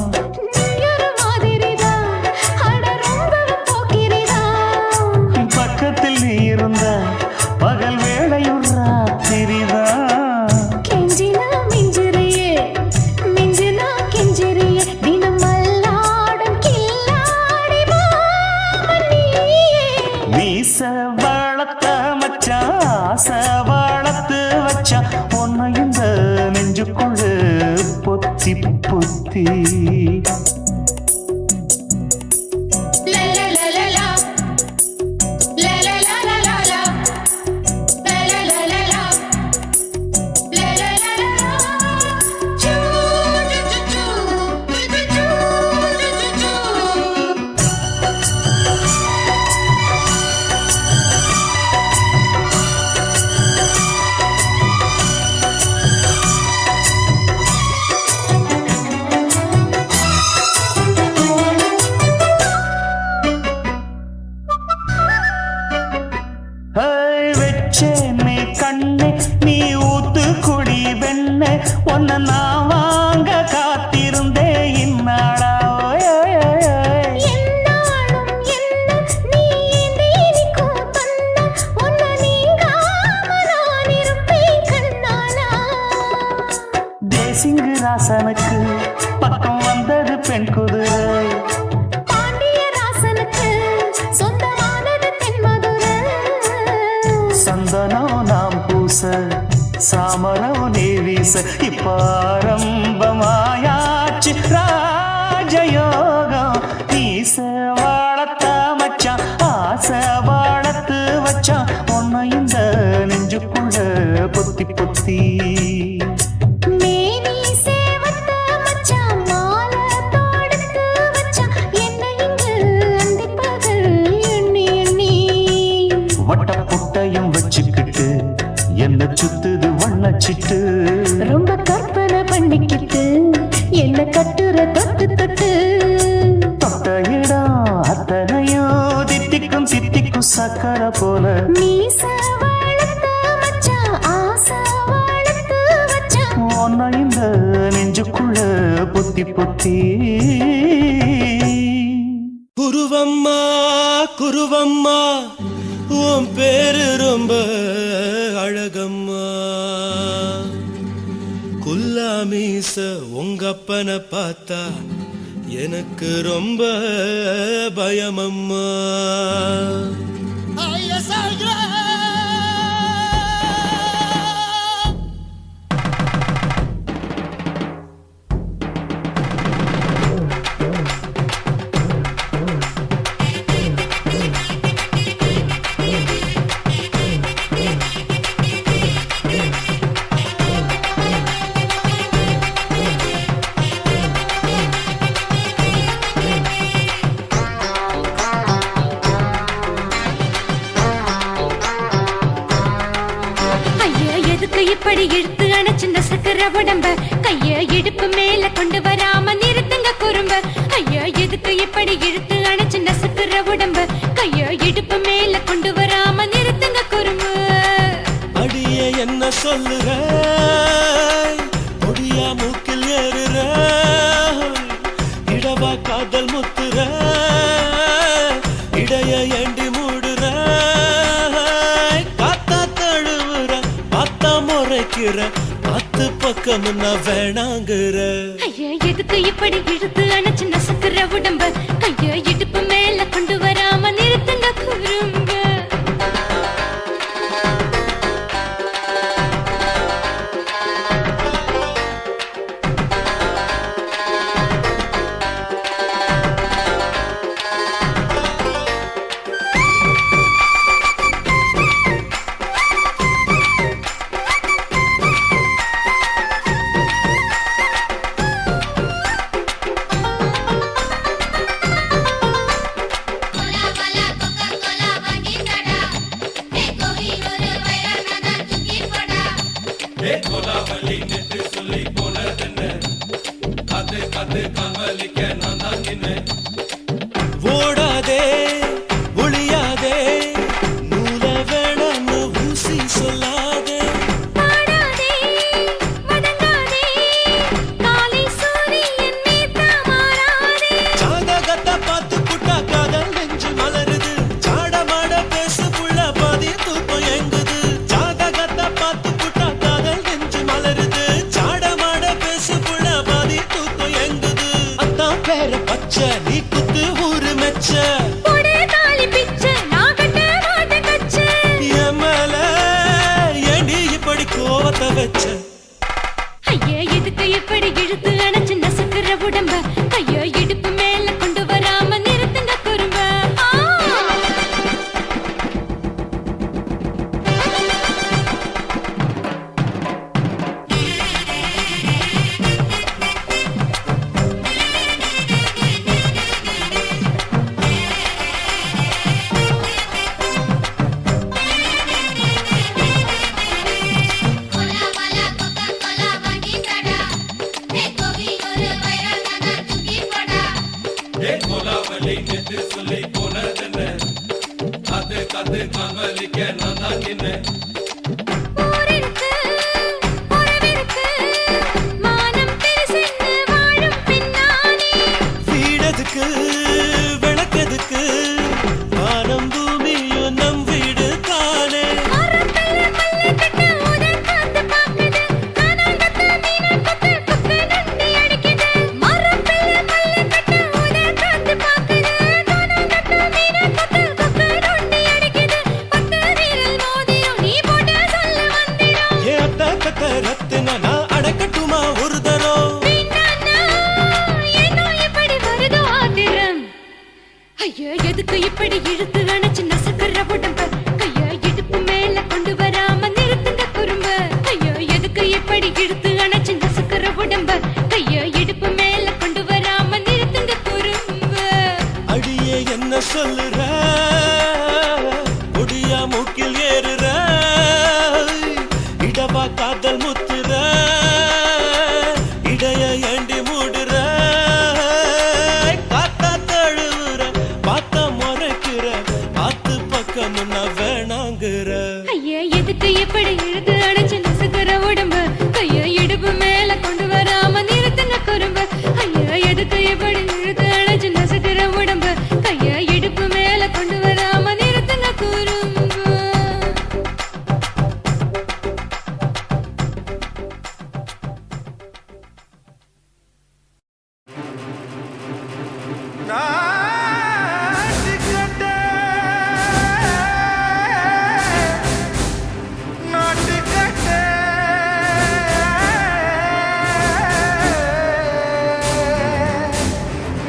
நீயொரு மாதிரிதான், அட ரொம்பவும் போக்கிரிதான். பக்கத்தில் நீ இருந்த பகல் வேளையும் ராத்திரிதான். கெஞ்சினா மிஞ்சிறியே, மிஞ்சினா கெஞ்சிறியே, தினம் மல்லாடும் கில்லாடி மாமன் நீயே. மீச வளர்த்த மச்சான் ஆசை வளர்த்து வச்சான் உன்னை இந்த நெஞ்சுக்குள்ளு பொத்தி பொத்தி. La la la la la. La la la la la la. La la la la la. La la la la la. Choo choo choo choo. Choo choo choo. வச்சே நீ கண்ணே நீ ஊத்து குடி வெண்ணே உன்னை நான் வாங்க காத்திருந்தே இந்நாளா. என்னாலும் என்ன நீ நீதிக்கும் தந்த உன்னை நீங்காம நான் இருப்பேன் கண்ணாலா. தேசிங்கு ராசனுக்கு பக்கம் வந்தது பெண் குதிரை. பாண்டிய ராசனுக்கு சொந்தமானது தென்மதுரை. சந்தனம் நாம் பூச சாமரம் நீ வீச இப்ப ஆரம்பமாயாச்சு ராஜயோகம். நீச வாழத்த மச்சான் ஆசை வாழத்து வச்சான் உன்னை இந்த நெஞ்சுக்குள்ள பொத்தி பொத்தி. மேனி சேவத்த மச்சான் மாலை தொடுத்து வச்சான் என்னை இங்கு அந்திப்பகல் எண்ணி எண்ணி. வட்ட புட்டையும் வச்சுக்கிட்டு என்ன சுத்துது வண்ணச்சிட்டு. ரொம்ப கற்பனை பண்ணிக்கிட்டு என்ன கட்டுற தொட்டு தொட்டு. தொட்ட இடம் அத்தனையோ தித்திக்கும் தித்திக்கும் சக்கரை போல. மீச வளர்த்த மச்சான் ஆசை வளர்த்து வச்சான் உன்னை இந்த நெஞ்சுக்குள்ள பொத்தி பொத்தி. குருவம்மா குருவம்மா உன் பேரு ரொம்ப அழகம்மா. குல்லாமீச உங்கப்பனை பார்த்தா எனக்கு ரொம்ப பயமம்மா. இப்படி இழுத்து அணைச்சிருந்த சக்கர உடம்ப கைய இடுப்பு மேல கொண்டு வராம நிறுத்துங்க குறும்ப. ஐயா எதுக்கு இப்படி இழுத்து அணைச்சிருந்த சக்கர உடம்ப கைய இடுப்பு மேல கொண்டு வராம நிறுத்துங்க குறும்ப. அடிய என்ன சொல்லுற பொடியா மூக்கில் ஏறுற இடவா காதல் முத்துற இடைய ஏண்டி மூடுற காத்தா தழுவுற பார்த்தா முறைக்கிற பத்து பக்கம் நான் வேணாங்குற. ஐயா எதுக்கு இப்படி இழுத்து அணைச்சிருந்த சக்கர உடம்ப கைய இடுப்பு மேல கொண்டு வராம நிறுத்துங்க குறும்ப. ஓடாதே ஒளியாதே நூல வேணான்னு ஊசி சொல்லாதே. பாடாதே பேர பச்சை நீ குத்து ஊரு மெச்ச போடே தாலி பிச்சை நான் கட்ட மாட்ட கச்சை என் மேல ஏண்டி இப்படி கோவத்தை வச்ச ஐயா எதுக்கு இப்படி இழுத்து அணைச்சு நசுக்குற உடம்ப ஐயோ இடுப்பு மேல கொண்டு வராம நிறுத்துங்க குறும்ப ஊரிருக்கு, உறவிருக்கு, மானம் பெருசென்னு வாழும் பெண்ணானே. வீடதுக்கு விளக்கதுக்கு வானம் பூமியும் நம் வீடு தானே மரத்துல மல்லு கட்டு உதர் காத்து பாக்குது. கானாங்கத்து மீனாங்கத்து கொக்கு நொண்டி அடிக்குது. மரத்துல மல்லு கட்டு உதர் காத்து பாக்குது. கானாங்கத்து மீனாங்கத்து கொக்கு நொண்டி அடிக்குது. பத்து வீரல் மோதியும் நீ போட்டு சொல்ல வந்திடும். ஏ அத்த கத்த ரத்தின நான் அடக்கட்டுமா ஒரு தரம் வேண்டான்னா, ஏனோ இப்படி வருதோ ஆத்திரம்? ஐயோ எதுக்கு இப்படி இழுத்து அணைச்சு நசுக்குற உடம்ப கையா இடுப்பு மேல கொண்டு வராம நிறுத்துங்க குறும்ப ஐயோ எதுக்கு இப்படி இழுத்து அணைச்சு நசுக்குற உடம்ப கையா இடுப்பு மேல கொண்டு வராம நிறுத்துங்க குறும்ப அடியே என்ன சொல்லுற முடியா மூக்கில் ஏறுற இடவா காதல் முத்துற இடைய ஏண்டி மூடுற காத்தா தழுவுற பார்த்த முறைக்கிற பார்த்து பக்கம் நான் வேணாங்குற ஐயா எதுக்கு இப்படி இழுத்து அணைச்சு நசுக்குற உடம்ப கையா இடுப்பு மேல கொண்டு வராம நிறுத்துங்க குறும்ப ஐயா எதுக்கு இப்படி இழுத்து அணைச்சு நசுக்குற உடம்ப கையா இடுப்பு மேல கொண்டு வராம நிறுத்துங்க குறும்ப நாட்டுக்கட்டை, நாட்டுக்கட்டை,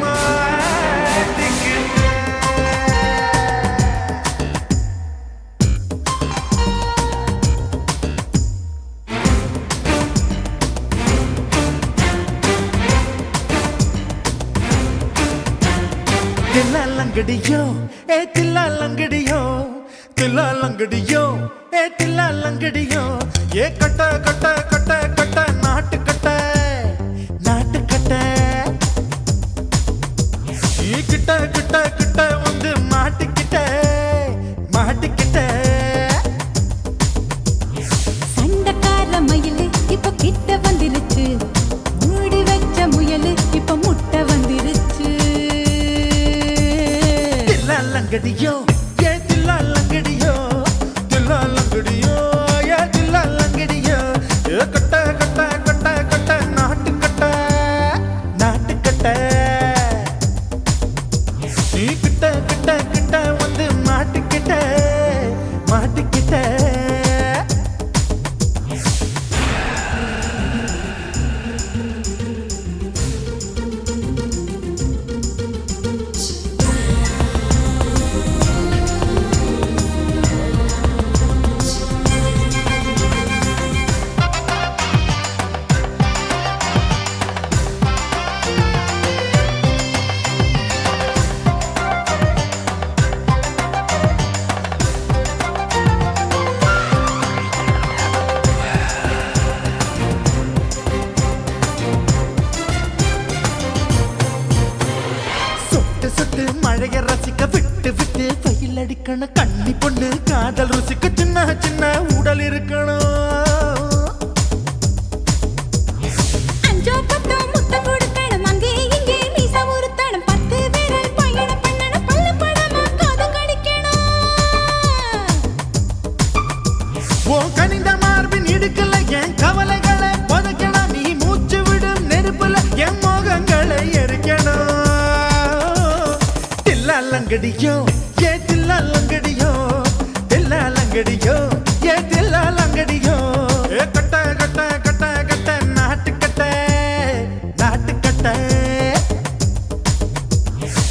மாட்டிக்கிட்டை. தில்லாலங்கடியோ ஏ தில்லாலங்கடியோ தில்லாலங்கடியோ ஏ தில்லாலங்கடியோ ஏ கட்ட கட்ட கட்ட கட்ட நாட்டு கட்ட நாட்டு கட்ட நீ கிட்ட கிட்ட கிட்ட வந்து மாட்டிக்கிட்ட மாட்டிக்கிட்ட சண்டக்கார மயிலு இப்ப கிட்ட வந்துருச்சு மூடி வச்ச முயலு இப்ப முட்டை வந்துருச்சு தில்லாலங்கடியோ ஏ தில்லாலங்கடியோ தில்லாலங்கடியோ ஏ தில்லாலங்கடியோ ஏ கட்ட கட்ட கட்ட கட்ட நாட்டு கட்ட நாட்டு கட்ட நீ கிட்ட கிட்ட கிட்ட வந்து மாட்டிக்கிட்ட மாட்டிக்கிட்ட சொட்டு சொட்டு மழைய ரசிக்க விட்டு விட்டு வெயில் அடிக்கணும் கண்ணி பொண்ணு காதல் ருசிக்க சின்ன சின்ன உடல் இருக்கணும் அஞ்சோ பத்தோ முத்தம் கொடுக்கணும் அங்கே இங்கே மீசா உருத்தணும் 10 விரல் பயணம் பண்ணணும் பல்ல படமா காது கடிக்கணும் ஓ கனிந்த மார்பின் இடுக்கல என் கவலைகளை புதைக்கணும் நீ மூச்சு விடும் நெருப்புல என் மோகங்களை எரிக்கணும் தில்லாலங்கடியோ ஏ தில்லாலங்கடியோ தில்லாலங்கடியோ ஏ தில்லாலங்கடியோ ஏ கட்ட கட்ட கட்ட கட்ட நாட்டுக்கட்ட நாட்டுக்கட்ட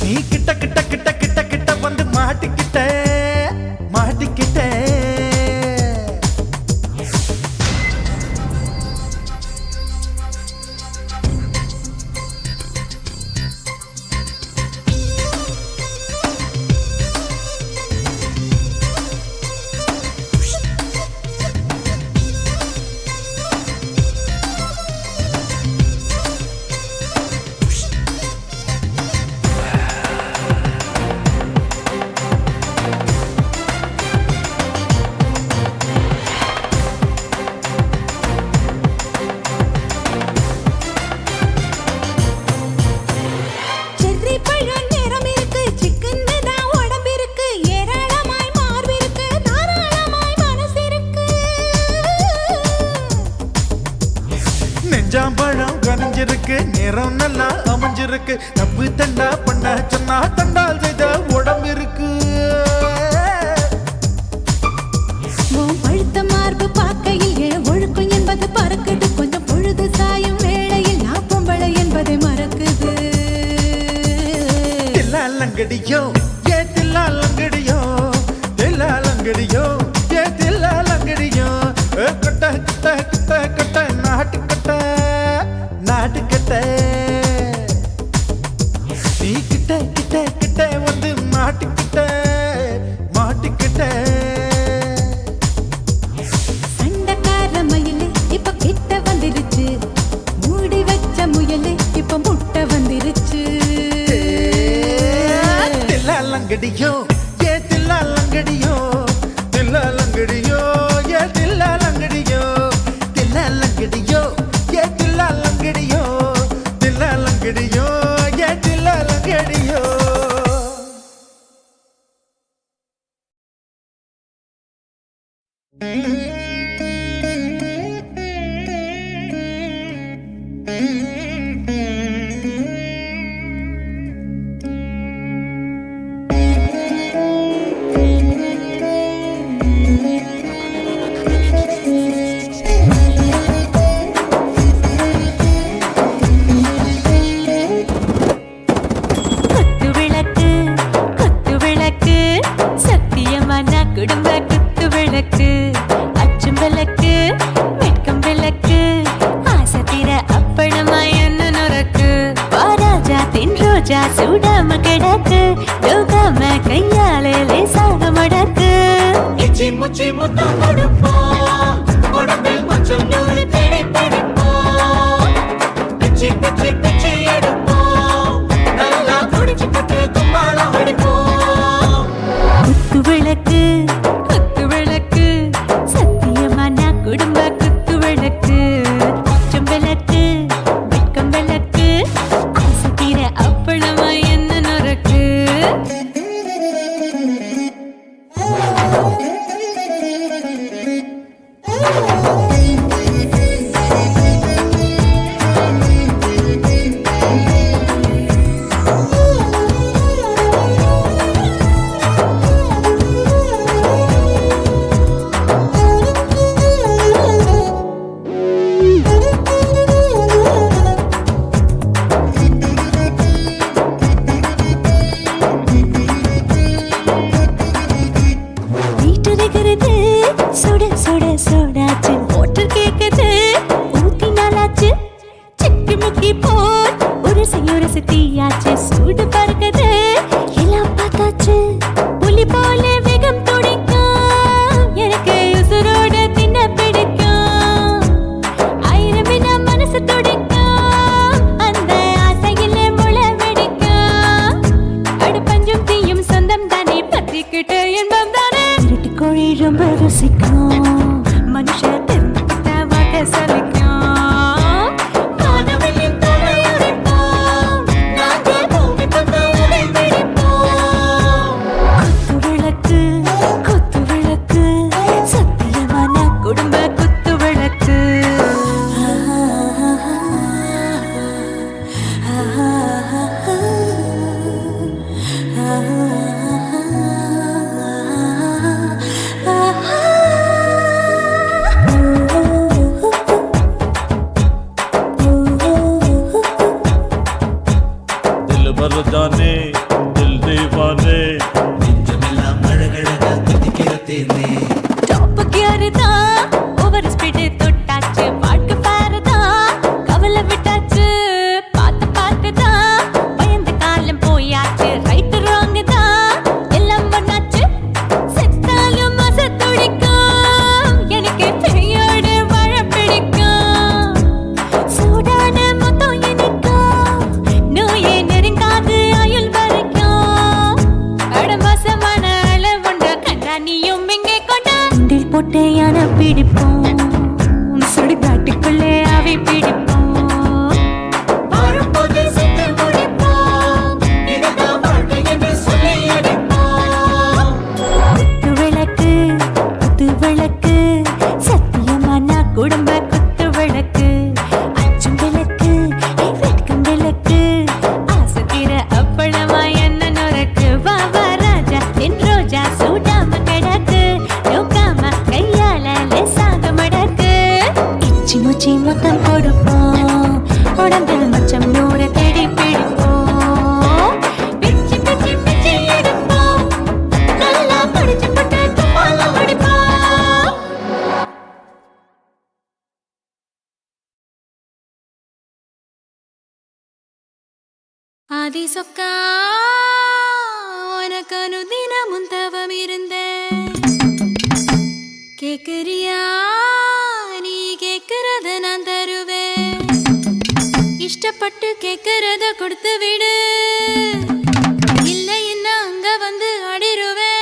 நீ கிட்ட கிட்ட கிட்ட கிட்ட கிட்ட வந்து மாட்டிக்கிட்ட மாட்டிக்கிட்ட செர்ரி பழம் நிறம் இருக்கு சிக்கன்னு தான் உடம்பு இருக்கு ஏராளமாய் மார்பு இருக்கு தாராளமாய் மனசு இருக்கு நெஞ்சாம்பழம் கனிஞ்சிருக்கு நிறம் நல்லா அமைஞ்சிருக்கு தப்பு தண்டா பண்ண சொன்னா தண்டால் செய்த உடம்பு இருக்கு உன் பழுத்த மார்பு பார்க்கையில் என் ஒழுக்கம் என்பது பறக்குது கொஞ்சம் பொழுது சாயும் வேளையில் நான் பொம்பளை என்பதை மறக்குது தில்லாலங்கடியோ ஏ தில்லாலங்கடியோ தில்லாலங்கடியோ ஏ தில்லாலங்கடியோ கட்ட கட்ட கட்ட கட்ட நாட்டுக்கட்ட நாட்டுக்கட்ட நீ கிட்ட கிட்ட கிட்ட வந்து மாட்டிக்கிட்ட மாட்டிக்கிட்ட சண்டைக்கார மயிலு இப்ப கிட்ட வந்துருச்சு மூடி வச்ச முயலு இப்ப முட்டை வந்துருச்சு தில்லாலங்கடியோ ஏ தில்லாலங்கடியோ தில்லாலங்கடியோ ஏ தில்லாலங்கடியோ தில்லாலங்கடியோ ஏ தில்லாலங்கடியோ தில்லாலங்கடியோ ஏ தில்லாலங்கடியோ குத்து விளக்கு சத்தியமான குடும்ப குத்து விளக்கு அச்சும் விளக்கு வெட்கம் விளக்கு ஆசை தீர அப்பளமாய் என்ன நுறக்கு வாராஜா தின் ரோஜா சூடாம கிடக்கு யோகாம கையாலே லேசாக மடக்கு இச்சி முச்சி முத்தம் கொடுப்போம் உடம்பில் மச்சம் நூறு தேடி பிடிப்போம் பிச்சி பிச்சி பிச்சி எடுப்போம் நல்லா குடிச்சு பட்டு கும்மாளம் அடிப்போம் குத்து விளக்கு சத்தியமான குடும்ப குத்து விளக்கு அச்சும் விளக்கு வெட்கம் விளக்கு ஆசை தீர அப்பளமாய் என்ன நுறக்கு जाने दिल दीवाने நெஞ்சமெல்லாம் அழகழகா தித்திக்கிற தேனே டாப் கியர் தான் ஓவர் ஸ்பீட் தொட்டாச்சு வாழ்க்கை பாரு தான் கவலை விட்டாச்சு பார்த்து பார்த்து தான் பயந்து காலம் போயாச்சு ரைட் ராங் தான் எல்லாம் பண்ணாச்சு செத்தாலும் மச துடிக்கும் எனக்கு பெரியோடு வாழ பிடிக்கும் சூடான மொத்தம் எனக்கும் நோயே நெருங்காது ஆயுள் வரைக்கும் கடமசமான அளவுண்ட கண்டா நீயும் இங்கே கொண்டா உண்டில் போட்டு யானை பிடிப்போம் சுடுகாட்டுக்குள்ளே அவை பிடிப்போம் வாழும்போது செத்து முடிப்போம் இதுதான் வாழ்க்கை என்று சொல்லி அடிப்போம் குத்து விளக்கு சத்தியமான குடும்ப குத்து விளக்கு அச்சும் விளக்கு வெட்கம் விளக்கு ஆசத்திர அப்பளமா என்ன நுறக்கு வா வா ராஜா என் ரோஜா சூடாம கிடக்கு நோக்காம கையால லேசாக மடக்கு இச்சி முச்சி மொத்தம் கொடுப்போம் உடம்பில் மச்சம் நூறு தேடி பிடிப்போம் பிச்சி பிச்சி பிச்சி எடுப்போம் நல்லா படிச்சு போட்டு துப்பால முடிப்போம் ஆதி சொக்கா உனக்கு அனுதினமும் தவம் இருந்தேன் கேக்குறியா நீ கேக்குறத நான் தருவேன் இஷ்டப்பட்டு கேக்குறத கொடுத்து விடு இல்லை என்ன அங்க வந்து அடிருவேன்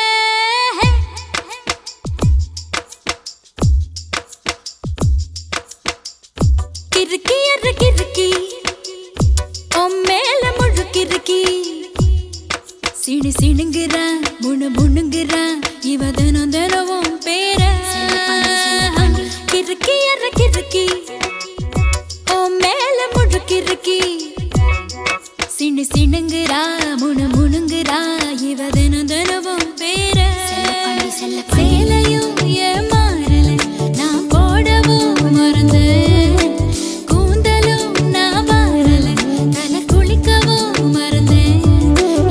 கிறுக்கி எற கிறுக்கி மேல முழுக்கிறுக்கி சிடு சிடுங்குறா முணு முணுங்குறா இவ தினம் தினமும் பேர கிறுக்கி எற கிறுக்கி மேல முழுக்கிறுக்கி சிடு சிடுங்குறா முணு முணுங்குறா இவ தினம் தினமும் பேர சேலையும் ஏமாறல நான் போடவும் மறந்தேன் கூந்தலும் நான் வாரல தலை குளிக்கவும் மறந்தேன்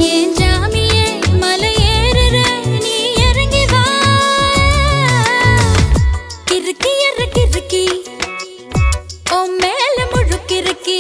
ஏன் ஜாமியே மலை ஏறுற நீ இறங்கி வா கிறுக்கி எற கிறுக்கி மேல முழுக்கிறுக்கி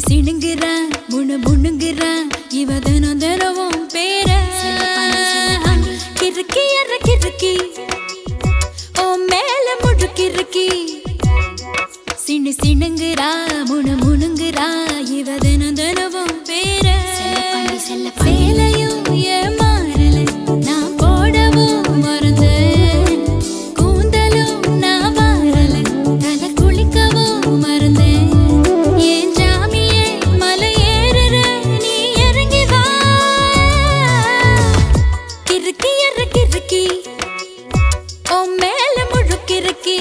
சிணுங்குறா முணுங்குறா இவ தினம் தினமும் பேர கிறுக்கி எற கிறுக்கி ஓ மேல முடுக்கிறுக்கி சிணுங்குறா முணுங்குறா இவ தினம் தினமும் பேர சேலையும் ஏமாறல நான் போடவும் மறந்தேன் கூந்தலும் நான் வாரல தலை குளிக்கவும் மறந்தேன் ஏன் ஜாமியே மலை ஏறுற நீ இறங்கி வா கிறுக்கி எற கிறுக்கி ஓ மேல முழுக்கிறுக்கி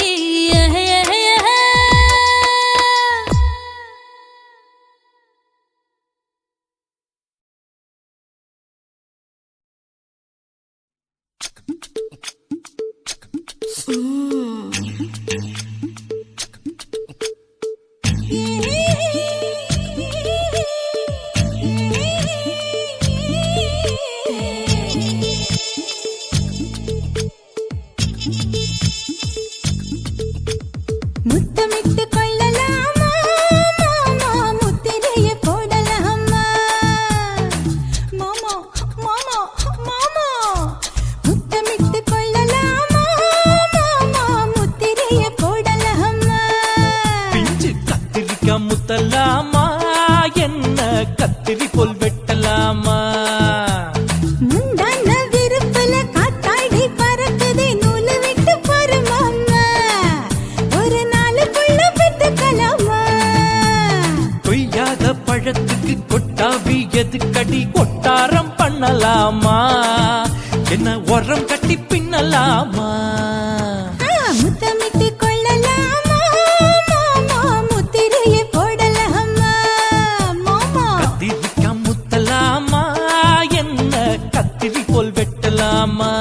முத்தமிட்டு கொள்ளலாமா மாமா முத்திரையை போடலாமா மாமா மாமா மாமா முத்தமிட்டு கொள்ளலாமா மாமா முத்திரையை போடலாமா பிஞ்சு கத்திரிக்காய் முத்தலாமா என்ன கத்திரி போல் வெட்டலாமா முந்தான விருப்பல காத்தாடி பறக்குதே நூலு விட்டு போற மாமா ஒரு நாளுக்குள்ள பெத்துக்கலாமா கொய்யாத பழத்துக்கு கொட்டாவி எதுக்கடி கொட்டாரம் பண்ணலாமா என்ன உரம் கட்டி பின்னலாமா முத்தமிட்டு கொள்ளலாமா மாமா முத்திரையை போடலாமா மாமா கத்திரிக்காய் முத்தலாமா என்ன கத்திரி போல் வெட்டலாமா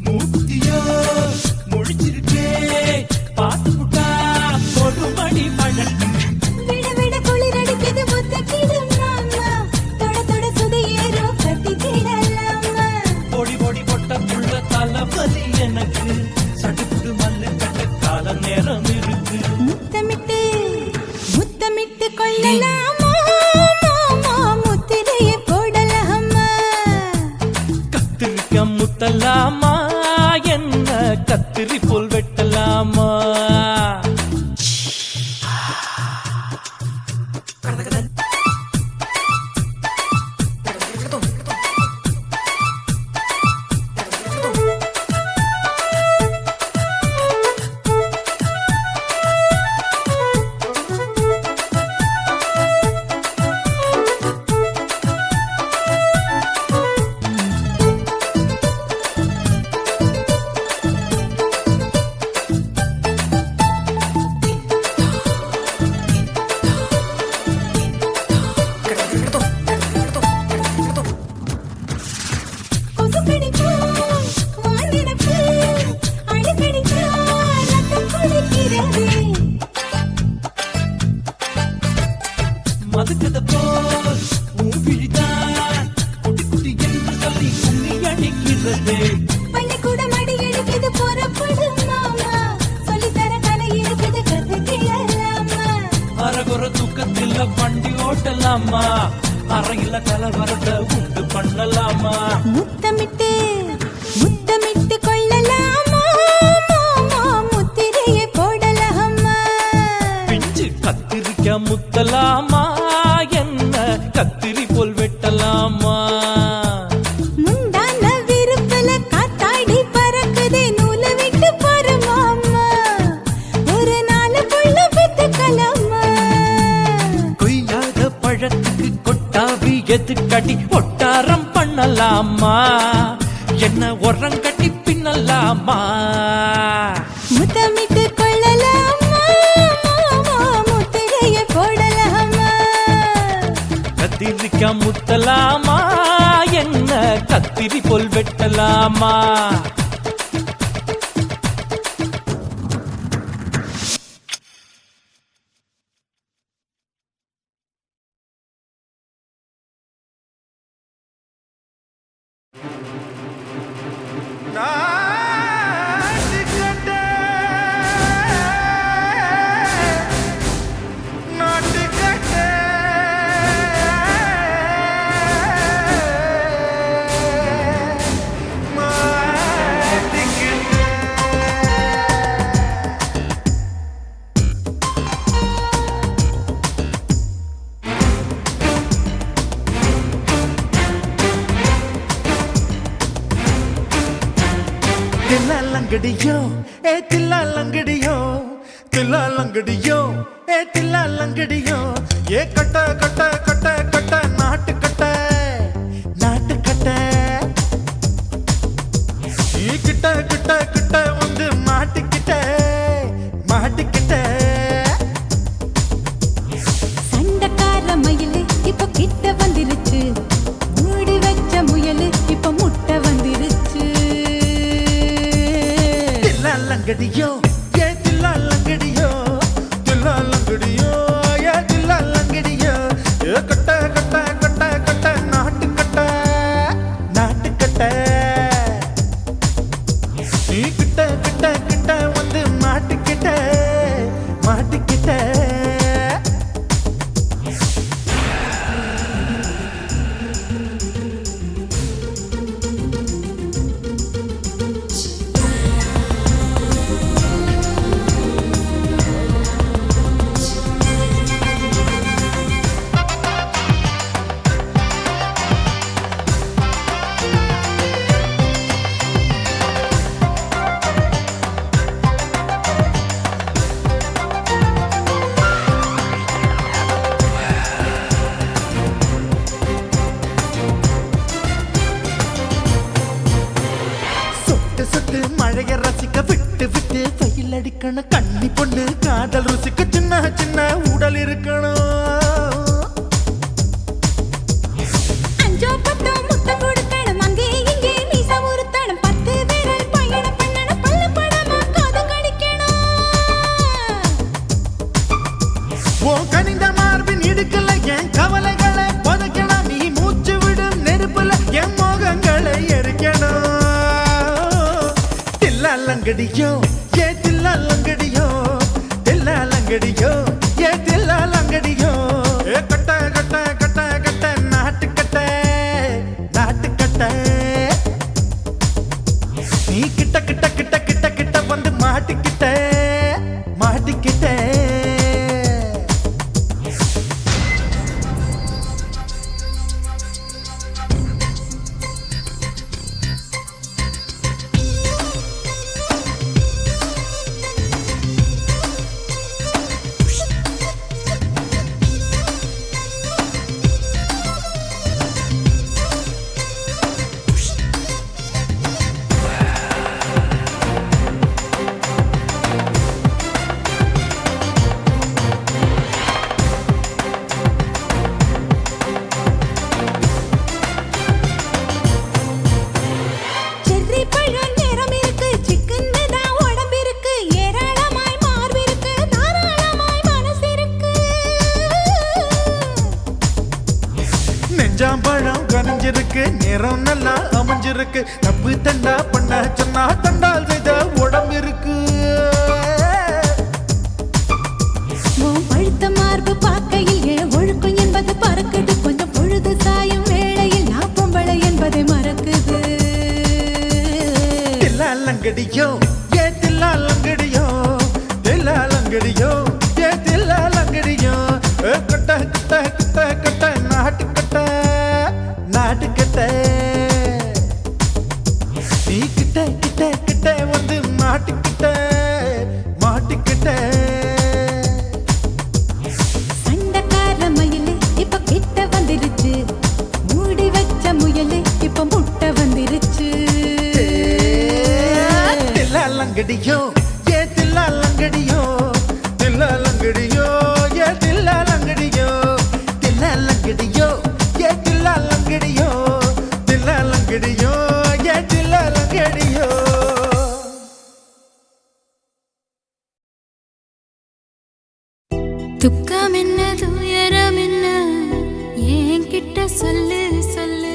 மூத்தியோ முடிச்சிருக்கே பாத்து புட்டா கொடுமடி பழக்கம் விட விட குளிர் அடிக்குது முத்தக்கிடும் மாமா தொட தொட சுதையேறோ கட்டிக்கிடலாமா பொடி பொடி பொட்ட புள்ள தலைவலி எனக்கு சடுக்குடு மல்லு கட்ட கால நேரம் இருக்கு முத்தமிட்டு முத்தமிட்டு கொள்ளலாமா மாமா முத்திரையை போடலாமா கத்திரிக்காய் முத்தலாமா என்ன கத்திரி போல் வெட்டலாமா மதுக்கத போல் மூவிழிதான் குட்டி குட்டி என்று சொல்லி கும்மி அடிக்கிறது பள்ளிக்கூட மடி எடுக்குது புறப்படும் மாமா சொல்லித்தர கலை இருக்குது கத்துக்கிடலாமா அரகுற தூக்கத்தில் வண்டி ஓட்டலாமா அறையில கலவரத்தை உண்டு பண்ணலாமா முத்தமிட்டு முத்தமிட்டு கொள்ளலாமா மாமா முத்திரையை போடலாமா பிஞ்சு கத்திரிக்காய் முத்தலாமா என்ன கத்திரி போல் வெட்டலாமா முந்தான விருப்பல காத்தாடி பறக்குதே எதுக்கடி ஒட்டாரம் பண்ணலாமா என்ன உரங்கட்டி பின்னலாமா முத்தமிட்டு கொள்ளலாமா முத்திரைய போடலாமா கத்திரிக்கா முத்தலாமா என்ன கத்திரி போல் வெட்டலாமா தில்லாலங்கடியோ ஏ தில்லாலங்கடியோ தில்லாலங்கடியோ ஏ தில்லாலங்கடியோ ஏ கட்ட கட்ட கட்ட கட்ட நாட்டு கட்ட நாட்டு கட்ட நீ கிட்ட கிட்ட கிட்ட வந்து மாட்டிக்கிட்ட மாட்டிக்கிட்ட சண்டக்கார மயிலு இப்ப கிட்ட வந்துருச்சு மூடி வச்ச முயலு இப்ப முட்டை வந்துருச்சு தில்லாலங்கடியோ ஏ தில்லாலங்கடியோ தில்லாலங்கடியோ ஏ தில்லாலங்கடியோ ஏ கட்ட கட்ட கட்ட கட்ட நாட்டு கட்ட நாட்டு கட்ட நீ கிட்ட கிட்ட கிட்ட வந்து மாட்டிக்கிட்ட மாட்டிக்கிட்ட சொட்டு சொட்டு மழைய ரசிக்க விட்டு விட்டு வெயில் அடிக்கணும் கண்ணி பொண்ணு காதல் ருசிக்க சின்ன சின்ன உடல் இருக்கணும் அஞ்சோ பத்தோ முத்தம் கொடுக்கணும் அங்கே இங்கே மீசா உருத்தணும் 10 விரல் பயணம் பண்ணணும் பல்ல படமா காது கடிக்கணும் ஓ கனிந்த மார்பின் இடுக்கல என் கவலைகளை புதைக்கணும் நீ மூச்சு விடும் நெருப்புல என் மோகங்களை எரிக்கணும் தில்லாலங்கடியோ ஏ தில்லாலங்கடியோ தில்லாலங்கடியோ ஏ தில்லாலங்கடியோ ஏ கட்ட கட்ட கட்ட கட்ட நாட்டு கட்ட நாட்டு கட்ட நீ கிட்ட கிட்ட கிட்ட கிட்ட கிட்ட வந்து மாட்டிக்கிட்ட மாட்டிக்கிட்ட செர்ரி பழம் நிறம் இருக்கு சிக்கன்னு தான் உடம்பு இருக்கு ஏராளமாய் மார்பு இருக்கு தாராளமாய் மனசு இருக்கு நெஞ்சாம்பழம் கனிஞ்சிருக்கு நிறம் நல்லா அமைஞ்சிருக்கு தப்பு தண்டா பண்ண சொன்னா தண்டால் செய்த உடம்பு இருக்கு உன் பழுத்த மார்பு பார்க்கையில் என் ஒழுக்கம் என்பது பறக்குது கொஞ்சம் பொழுது சாயும் வேளையில் நான் பொம்பளை என்பதை மறக்குது தில்லாலங்கடியோ ஏ தில்லாலங்கடியோ தில்லாலங்கடியோ ஏ தில்லாலங்கடியோ ஏ கட்ட கட்ட கட்ட கட்ட நாட்டு கட்ட நாட்டு கட்ட நீ கிட்ட கிட்ட கிட்ட வந்து மாட்டிக்கிட்ட மாட்டிக்கிட்ட சண்டக்கார மயிலு இப்ப கிட்ட வந்துருச்சு முட்டை வந்துருச்சு. தில்லாலங்கடியோ ஏ தில்லாலங்கடியோ தில்லாலங்கடியோ ஏ தில்லாலங்கடியோ தில்லாலங்கடியோ ஏ தில்லாலங்கடியோ தில்லாலங்கடியோ ஏ தில்லாலங்கடியோ. துக்கம் என்ன துயரம் என்ன என்கிட்ட சொல்லு சொல்லு.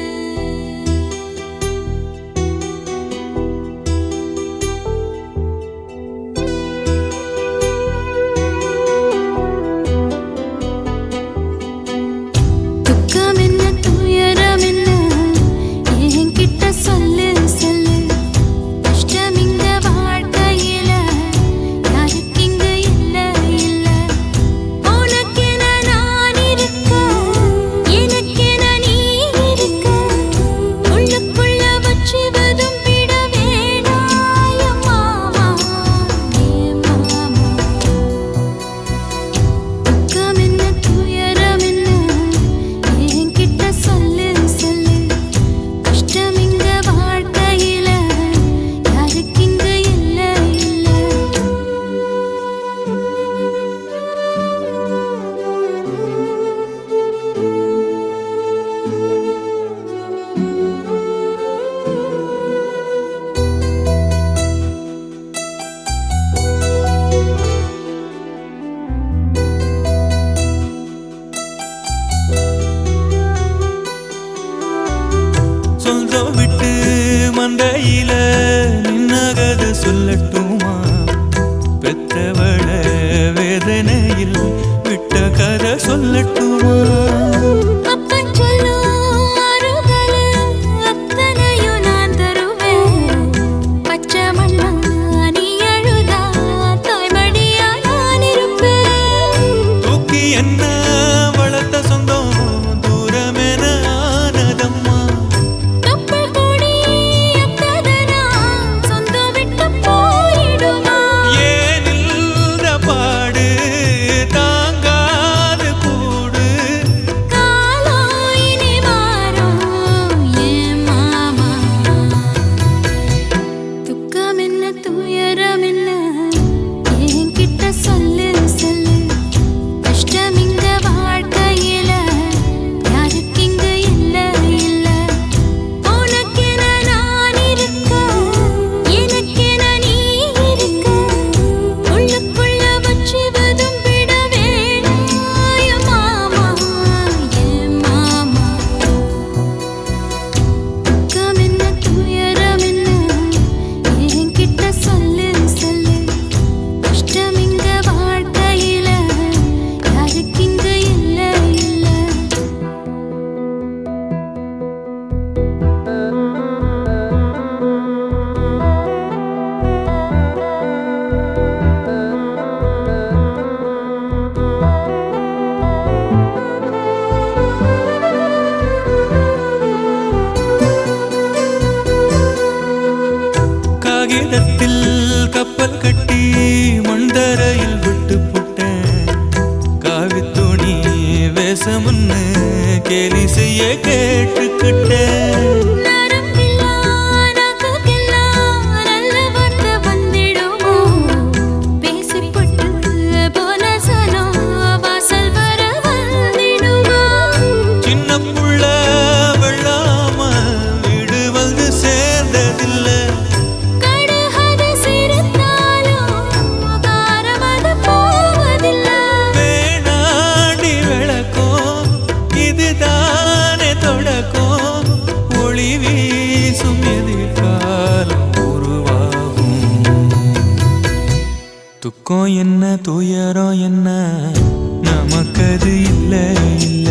துக்கம் என்ன துயரம் என்ன என்கிட்ட சொல்லு சொல்லு. கஷ்டம் இங்க வாழ்க்கையில யாருக்கு இங்க இல்ல இல்ல. உனக்கென நான் இருக்க எனக்கென நீ இருக்க. உள்ளுக்குள்ள வச்சுவதும் விட வேணாய மாமா ஏ மாமா. துக்கம் என்ன துயரம் என்ன என்கிட்ட சொல்லு சொல்லு. கஷ்டம் இங்க வாழ்க்கையில யாருக்கு இங்க இல்ல இல்ல. சொந்தம் விட்டு மந்தையில நின்னகத சொல்லட்டுமா? பெத்தவள வேதனையில் விட்ட கதை சொல்லட்டுமா? அப்பன் சொல்லும் அருகலு அத்தனையும் நான் தருவேன். பச்சை மண்ணா நீ அழுதா தாய்மடியா நான் இருப்பேன். தூக்கி என்ன வளர்த்த சொந்தம் தூரமென ஆனதம்மா. தொப்புள் கொடி அத்ததனா சொந்தம் விட்டு போயிடுமா? ஏனில்த பாடு தாங்காது கூடு. காலம் இனி மாறும் ஏன் மாமா. துக்கம் என்ன துயரம் என்ன என்கிட்ட சொல்லு சொல்லு. கஷ்டம் இங்க வாழ்க்கையில யாருக்கு இங்க இல்ல இல்ல. உனக்கென நான் இருக்க எனக்கென நீ இருக்க. உள்ளுக்குள்ள வச்சுவதும் விட வேணாய மாமா ஏ மாமா. துக்கம் என்ன துயரம் என்ன என்கிட்ட சொல்லு சொல்லு. கஷ்டம் இங்க வாழ்க்கையில யாருக்கு இங்க இல்ல இல்ல. காகிதத்தில் கப்பல் கட்டி மண்தரையில் விட்டு புட்டேன். காவித்துணி வேஷமுன்னு கேலி செய்ய கேட்டுக்கிட்டேன். நரம்பில்லா நகைக்கெல்லாம் நல்ல வார்த்தை வந்திடுமோ? பேசிப்பட்டு போன சனம் வாசல் வர வந்திடுமோ? சின்ன புள்ள வெள்ளாம வீடு வந்து சேர்ந்ததில்லை. கடுகது சிரித்தாலும் காரமது போவதில்லை. வேணாண்டி விளக்கும் இதுதானே தொடக்கும். ஒளி வீசும் எதிர்காலம் உருவாகும். துக்கம் என்ன துயரம் என்ன நமக்கது இல்ல இல்ல.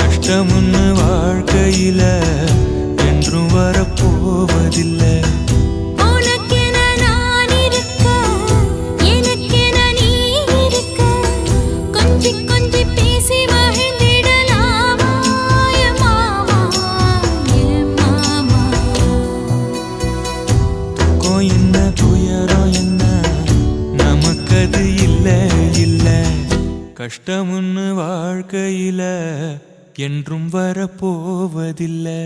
கஷ்டம்னு வாழ்க்கையில என்றும் வரப்போவதில்லை. உனக்கென நான் இருக்க எனக்கென நீ இருக்க. கொஞ்சி கொஞ்சி பேசி மகிழ்ந்திடலாமா ஏ மாமா ஏ மாமா. துக்கம் என்ன துயரம் என்ன நமக்கது இல்ல இல்ல. கஷ்டம்னு வாழ்க்கையில என்றும் வரப்போவதில்லை.